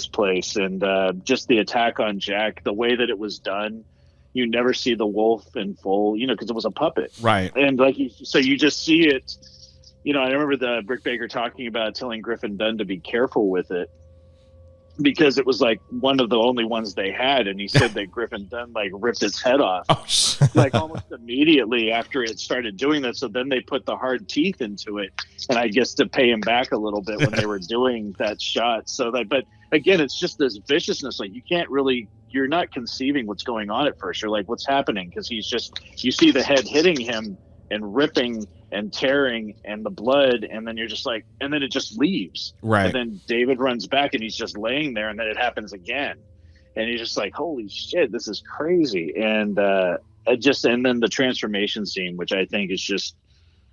place? And just the attack on Jack, the way that it was done, you never see the wolf in full, because it was a puppet, right? And so you just see it. I remember the Rick Baker talking about telling Griffin Dunn to be careful with it because it was like one of the only ones they had, and he said that Griffin Dunn like ripped its head off like almost immediately after it started doing that. So then they put the hard teeth into it, and I guess to pay him back a little bit when they were doing that shot. But again, it's just this viciousness. Like you're not conceiving what's going on at first. You're like, what's happening? Because you see the head hitting him and ripping and tearing and the blood, and then you're just like, and then it just leaves. Right. And then David runs back and he's just laying there, and then it happens again. And you're just like, holy shit, this is crazy. And and then the transformation scene, which I think is just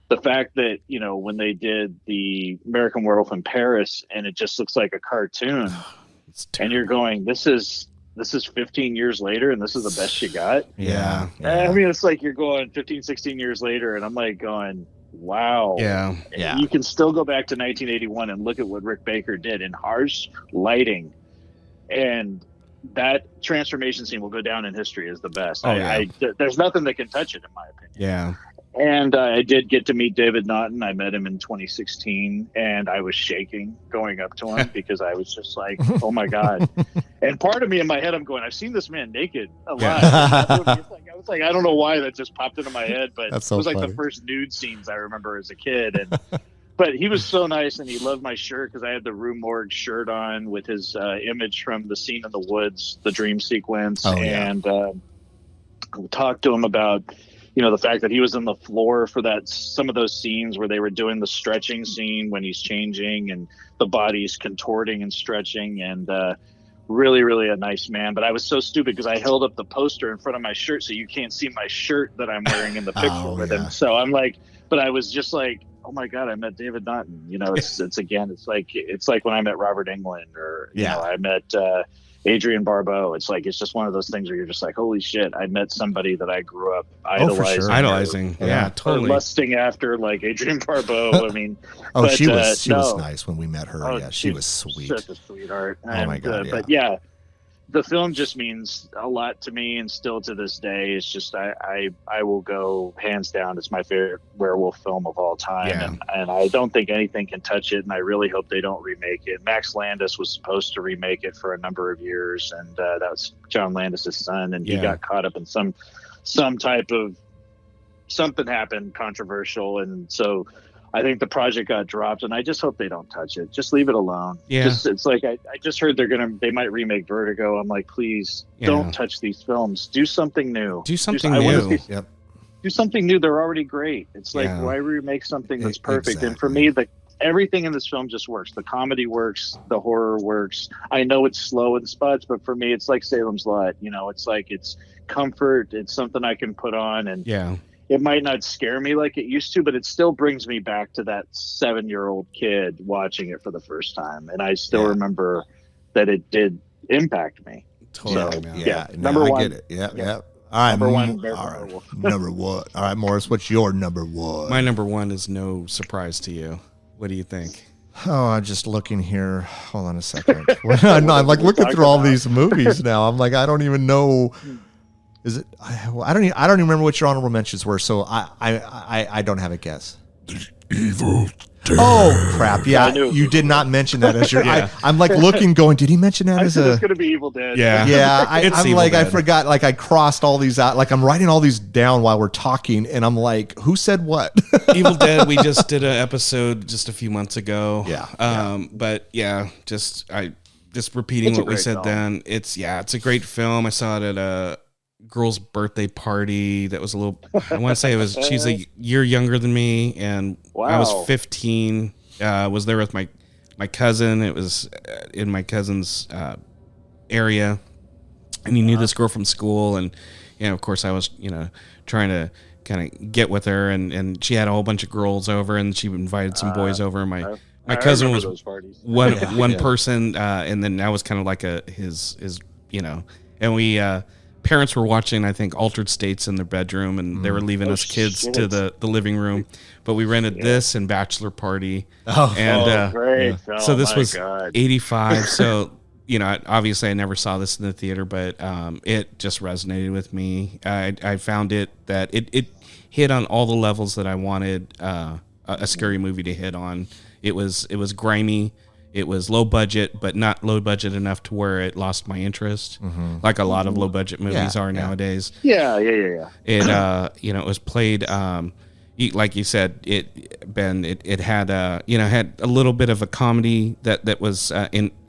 the fact that, when they did the American Werewolf in Paris and it just looks like a cartoon and you're going, this is 15 years later and this is the best you got. Yeah. I mean, it's like you're going 15, 16 years later, and I'm like going, wow. Yeah. You can still go back to 1981 and look at what Rick Baker did in harsh lighting, and that transformation scene will go down in history as the best. There's nothing that can touch it, in my opinion. Yeah. And I did get to meet David Naughton. I met him in 2016, and I was shaking going up to him because I was just like, oh my God. And part of me in my head, I'm going, I've seen this man naked a lot. I was like, I don't know why that just popped into my head, but it was like the first nude scenes I remember as a kid. But he was so nice, and he loved my shirt because I had the Rue Morgue shirt on with his image from the scene in the woods, the dream sequence. And talked to him about, the fact that he was on the floor for some of those scenes where they were doing the stretching scene when he's changing and the body's contorting and stretching, and really, really a nice man. But I was so stupid because I held up the poster in front of my shirt so you can't see my shirt that I'm wearing in the picture with him. So I'm like, but I was just like, oh my God, I met David Naughton. It's like when I met Robert Englund, or I met Adrian Barbeau. It's just one of those things where you're just like, holy shit, I met somebody that I grew up idolizing. Yeah, totally. Or lusting after, like Adrian Barbeau. I mean, she was nice when we met her. She was sweet. Such a sweetheart. Oh my God. But yeah, the film just means a lot to me, and still to this day, it's just I will go hands down. It's my favorite werewolf film of all time, and I don't think anything can touch it. And I really hope they don't remake it. Max Landis was supposed to remake it for a number of years, and that was John Landis' son, and he got caught up in some type of something happened controversial, and so I think the project got dropped, and I just hope they don't touch it. Just leave it alone. Yeah. It's like I just heard they might remake Vertigo. I'm like, please don't touch these films. Do something new. Do something new. Do something new. They're already great. It's like, why remake something that's perfect? Exactly. And for me, everything in this film just works. The comedy works. The horror works. I know it's slow in spots, but for me, it's like Salem's Lot. It's like it's comfort. It's something I can put on, and it might not scare me like it used to, but it still brings me back to that 7-year-old kid watching it for the first time. And I still remember that it did impact me. Totally. So, number one. I get it. Yeah. All right. Number one. All right. Number one. All right, Morris, what's your number one? My number one is no surprise to you. What do you think? Oh, I'm just looking here. Hold on a second. I'm like looking through all these movies now. I'm like, I don't even know. Is it? I don't even remember what your honorable mentions were, so I don't have a guess. Evil Dead. Oh crap! Yeah, you did not mention that as your. I'm like looking, going, did he mention that as a? It's gonna be Evil Dead. Yeah. I'm like, Dead. I forgot. Like I crossed all these out. Like I'm writing all these down while we're talking, and I'm like, who said what? Evil Dead. We just did an episode just a few months ago. But just repeating what we said then. It's a great film. I saw it at a girl's birthday party that was I want to say she's a year younger than me, and I was 15. Was there with my cousin. It was in my cousin's area, and he knew this girl from school, and of course I was trying to kind of get with her, and she had a whole bunch of girls over, and she invited some boys over. My cousin was one person, and then I was kind of like his and we parents were watching, I think, Altered States in their bedroom, and they were leaving us kids to the living room. But we rented this and Bachelor Party. Great. So this was 85. So, obviously I never saw this in the theater, but it just resonated with me. I found that it hit on all the levels that I wanted a scary movie to hit on. It was grimy. It was low budget, but not low budget enough to where it lost my interest, like a lot of low budget movies are nowadays. Yeah. It it was played like you said, it had had a little bit of a comedy that was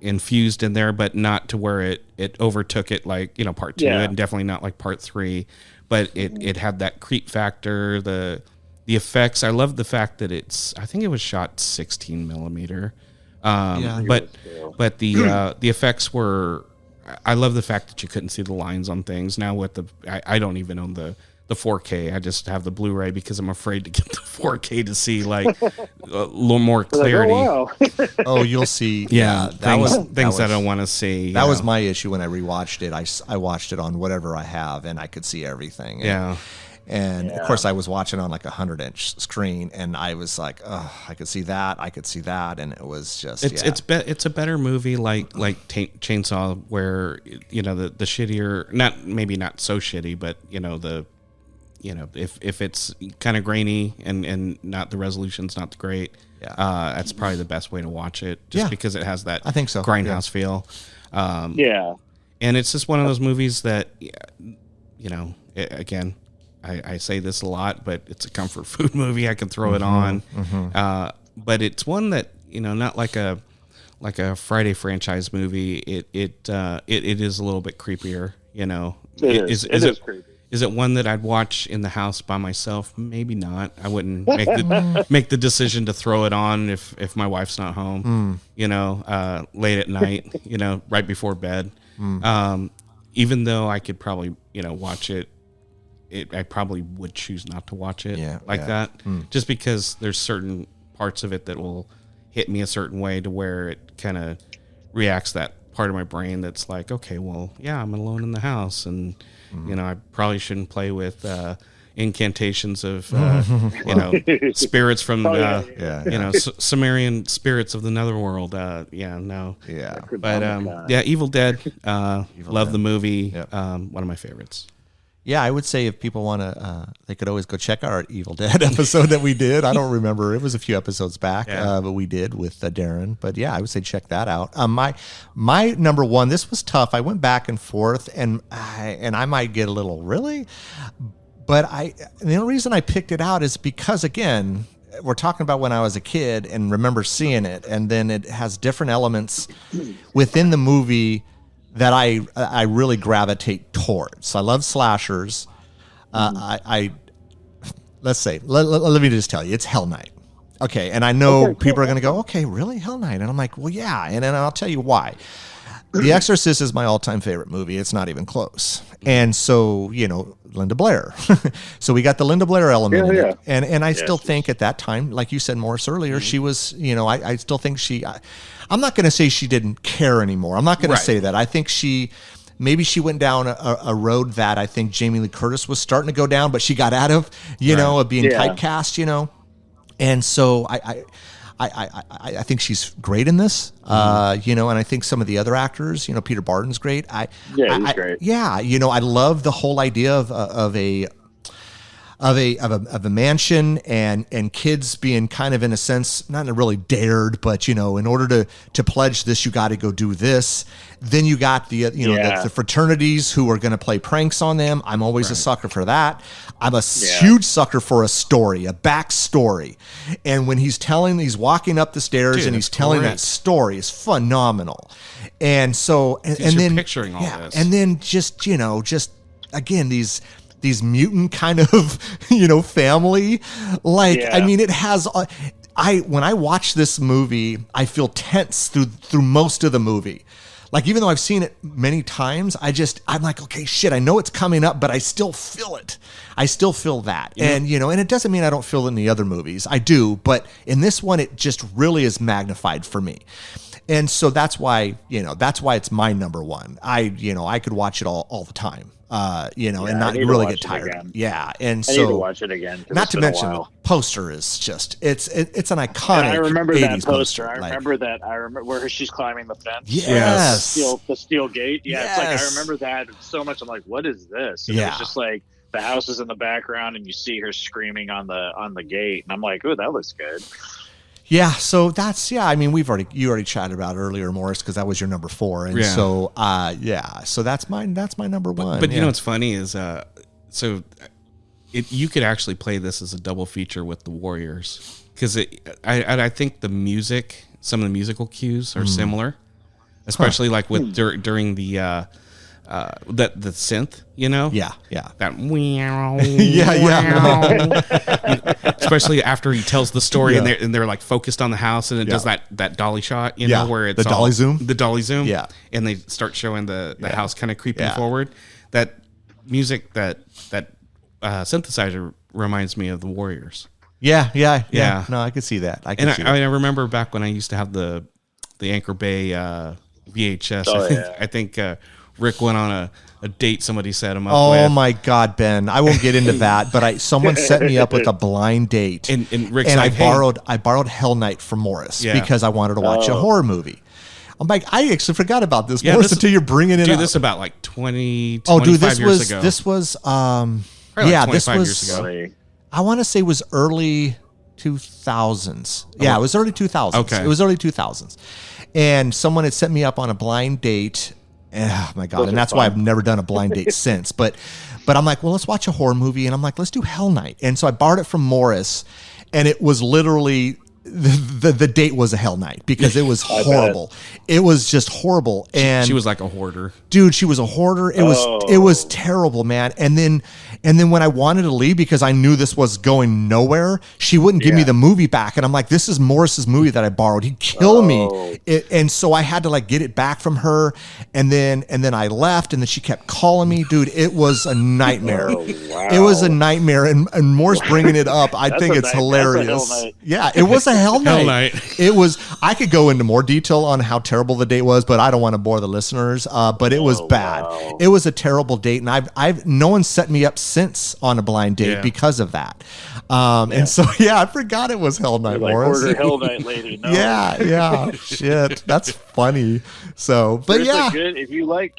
infused in there, but not to where it overtook it like part 2, and definitely not like part 3. But it had that creep factor, the effects. I love the fact that I think it was shot 16 millimeter. But the effects were. I love the fact that you couldn't see the lines on things. Now with I don't even own the 4K. I just have the Blu-ray because I'm afraid to get the 4K to see like a little more clarity. Like, oh, you'll see. Things I don't want to see. That was my issue when I rewatched it. I watched it on whatever I have, and I could see everything. And of course, I was watching on like 100-inch screen, and I was like, "Oh, I could see that, and it was just it's a better movie like Chainsaw, where the shittier, not so shitty, but if it's kind of grainy and not the resolution's not great, that's probably the best way to watch it, just because it has that I think so grindhouse feel. And it's just one of those movies that again. I say this a lot, but it's a comfort food movie. I can throw it on, but it's one that not like a Friday franchise movie. It is a little bit creepier. It is creepy. Is it one that I'd watch in the house by myself? Maybe not. I wouldn't make the decision to throw it on if my wife's not home, late at night, right before bed. Even though I could probably, watch it, I probably would choose not to watch it that, just because there's certain parts of it that will hit me a certain way to where it kind of reacts that part of my brain that's like, okay, well, yeah, I'm alone in the house, and I probably shouldn't play with incantations of spirits from Sumerian spirits of the netherworld. Evil Dead. Love the movie. Yep. One of my favorites. Yeah, I would say if people want to, they could always go check our Evil Dead episode that we did. I don't remember. It was a few episodes back, but we did with Darren. But yeah, I would say check that out. My number one, this was tough. I went back and forth, and I might get a little, really? But the only reason I picked it out is because, again, we're talking about when I was a kid and remember seeing it, and then it has different elements within the movie that I really gravitate towards. I love slashers. Let me just tell you, it's Hell Night. Okay, and I know people are going to go, okay, really, Hell Night? And I'm like, well, yeah, and then I'll tell you why. The Exorcist is my all-time favorite movie. It's not even close. And so, Linda Blair. So we got the Linda Blair element in it. And I still think at that time, like you said, Morris, earlier, she was, I still think I'm not going to say she didn't care anymore. I'm not going to say that. I think maybe she went down a road that I think Jamie Lee Curtis was starting to go down, but she got out of, of being typecast, And so I think she's great in this, and I think some of the other actors, Peter Barton's great. He's great. Yeah, I love the whole idea of a mansion and kids being kind of, in a sense, not really dared, but in order to pledge this, you got to go do this. Then you got the fraternities who are going to play pranks on them. I'm always a sucker for that. I'm a huge sucker for a story, a backstory. And when he's walking up the stairs and he's telling that story, is phenomenal. And so, and then picturing all this, and then just again these mutant kind of family, I mean, it has. When I watch this movie, I feel tense through most of the movie. Like, even though I've seen it many times, I'm like, okay, shit, I know it's coming up, but I still feel it. I still feel that. Yeah. And, and it doesn't mean I don't feel it in the other movies. I do, but in this one, it just really is magnified for me. And so that's why it's my number one. I could watch it all the time. And not really get tired. Yeah, and so I need to watch it again. Not to mention the poster is just it's an iconic. And I remember 80s that poster. I remember where she's climbing the fence. Yes, the steel gate. Yeah, yes. It's like I remember that so much. I'm like, what is this? And it was just like the house is in the background, and you see her screaming on the gate, and I'm like, oh, that looks good. Yeah, so that's I mean, you already chatted about it earlier, Morris, because that was your number 4, and so so that's my number one. But you know what's funny is you could actually play this as a double feature with the Warriors, because I think the music, some of the musical cues are similar, especially like with during the the synth, that especially after he tells the story and they're like focused on the house, and it does that dolly shot, where it's the dolly zoom, and they start showing the house kind of creeping forward. That music, that synthesizer reminds me of the Warriors. Yeah. No, I could see that. I remember back when I used to have the Anchor Bay VHS. I think Rick went on a date somebody set him up with. Oh my God, Ben! I won't get into that, but someone set me up with a blind date, and Rick's I borrowed Hell Night from Morris because I wanted to watch a horror movie. I'm like, I actually forgot about this, Morris, until you're bringing it up. This about like 25 years ago. This was this was years ago. I want to say it was early 2000s. Yeah, it was early 2000s. Okay. It was early 2000s. And someone had set me up on a blind date. Oh my God. And that's why I've never done a blind date since. But I'm like, well, let's watch a horror movie. And I'm like, let's do Hell Night. And so I borrowed it from Morris, and it was literally the date was a hell night because it was horrible. It was just horrible. And she was like a hoarder. Dude, she was a hoarder. It was terrible, man. And then when I wanted to leave because I knew this was going nowhere, she wouldn't give me the movie back. And I'm like, this is Morris's movie that I borrowed. He'd kill me. And so I had to like get it back from her. And then I left, and then she kept calling me. Dude, it was a nightmare. It was a nightmare. And Morris bringing it up, I think it's hilarious. Yeah, it was a hell night. It was. I could go into more detail on how terrible the date was, but I don't want to bore the listeners. But it was bad. Wow. It was a terrible date, and I've no one set me up since on a blind date because of that. And so I forgot it was hell night, like Morris. Order hell night lady. No. Yeah. Shit, that's funny. So, but Seriously, good. If you like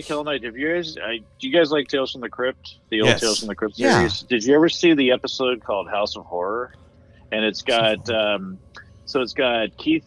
Hell Night, do you guys like Tales from the Crypt? The old Tales from the Crypt series. Did you ever see the episode called House of Horror? And it's got it's got Keith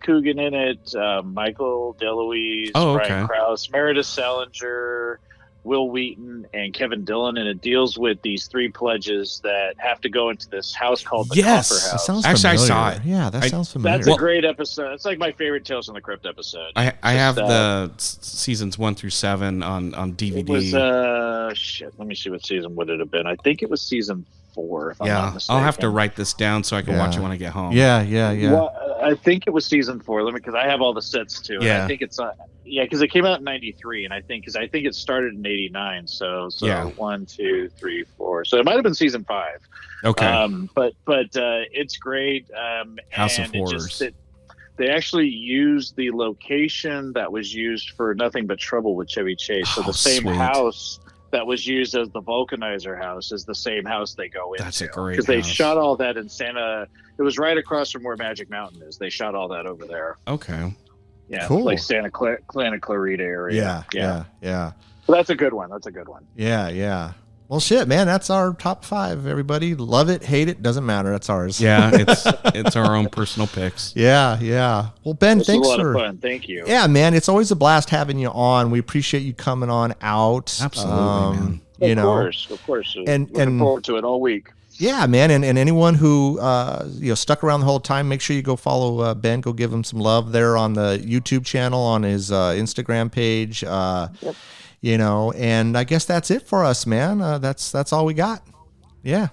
Coogan in it, Michael DeLuise, Brian Krause, Meredith Salinger, Will Wheaton, and Kevin Dillon, and it deals with these 3 pledges that have to go into this house called the Copper House. That sounds Actually, I saw it. Yeah, that sounds familiar. That's a great episode. It's like my favorite Tales from the Crypt episode. I have the seasons 1 through 7 on DVD. It was let me see what season would it have been. I think it was season 4. If I'm not mistaken. I'll have to write this down so I can watch it when I get home. Yeah. Well, I think it was season 4. Because I have all the sets too. Yeah. I think it's because it came out in '93, and I think it started in '89. So 1, 2, 3, 4. So it might have been season 5. Okay. But it's great. House of Horrors. They actually used the location that was used for Nothing But Trouble with Chevy Chase. So the same house that was used as the Vulcanizer house is the same house they go into. That's a great because they shot all that in Santa. It was right across from where Magic Mountain is. They shot all that over there. Okay. Yeah, cool. Like Santa Clarita area. Yeah. So that's a good one. Yeah. Well, shit, man, that's our top 5. Everybody, love it, hate it, doesn't matter. That's ours. Yeah, it's our own personal picks. Yeah. Well, Ben, thanks for a lot of fun. Thank you. Yeah, man, it's always a blast having you on. We appreciate you coming on out. Absolutely, man. Of course. And looking forward to it all week. Yeah, man, and anyone who stuck around the whole time, make sure you go follow Ben. Go give him some love there on the YouTube channel, on his Instagram page. Yep. And I guess that's it for us, man. That's all we got. Yeah.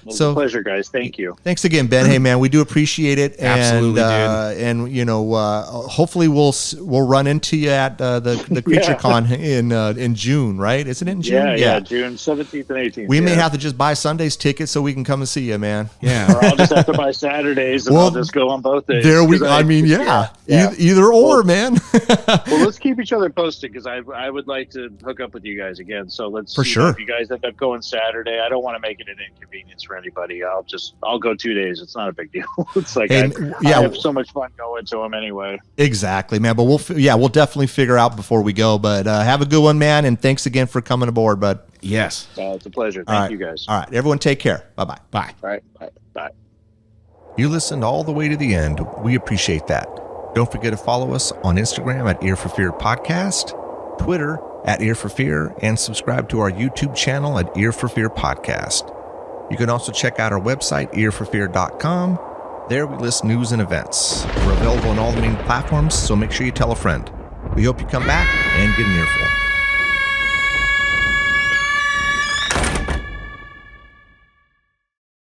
It's a pleasure, guys. Thank you. Thanks again, Ben. Hey, man, we do appreciate it. Absolutely, dude. Hopefully we'll run into you at the Creature Con in June, right? Isn't it in June? Yeah, June 17th and 18th. We may have to just buy Sunday's tickets so we can come and see you, man. Yeah. Or I'll just have to buy Saturdays and I'll just go on both days. There we go. Either or, man. Well, let's keep each other posted because I would like to hook up with you guys again. So let's for sure. If you guys end up going Saturday, I don't want to make it an inconvenience for anybody. I'll go 2 days. It's not a big deal. It's like I have so much fun going to them anyway. Exactly, man. But we'll definitely figure out before we go. But have a good one, man. And thanks again for coming aboard, bud. Yes. It's a pleasure. Thank you, guys. All right. Everyone take care. Bye-bye. Bye. All right. Bye. You listened all the way to the end. We appreciate that. Don't forget to follow us on Instagram at Ear for Fear Podcast, Twitter at Ear for Fear, and subscribe to our YouTube channel at Ear for Fear Podcast. You can also check out our website, earforfear.com. There we list news and events. We're available on all the main platforms, so make sure you tell a friend. We hope you come back and get an earful.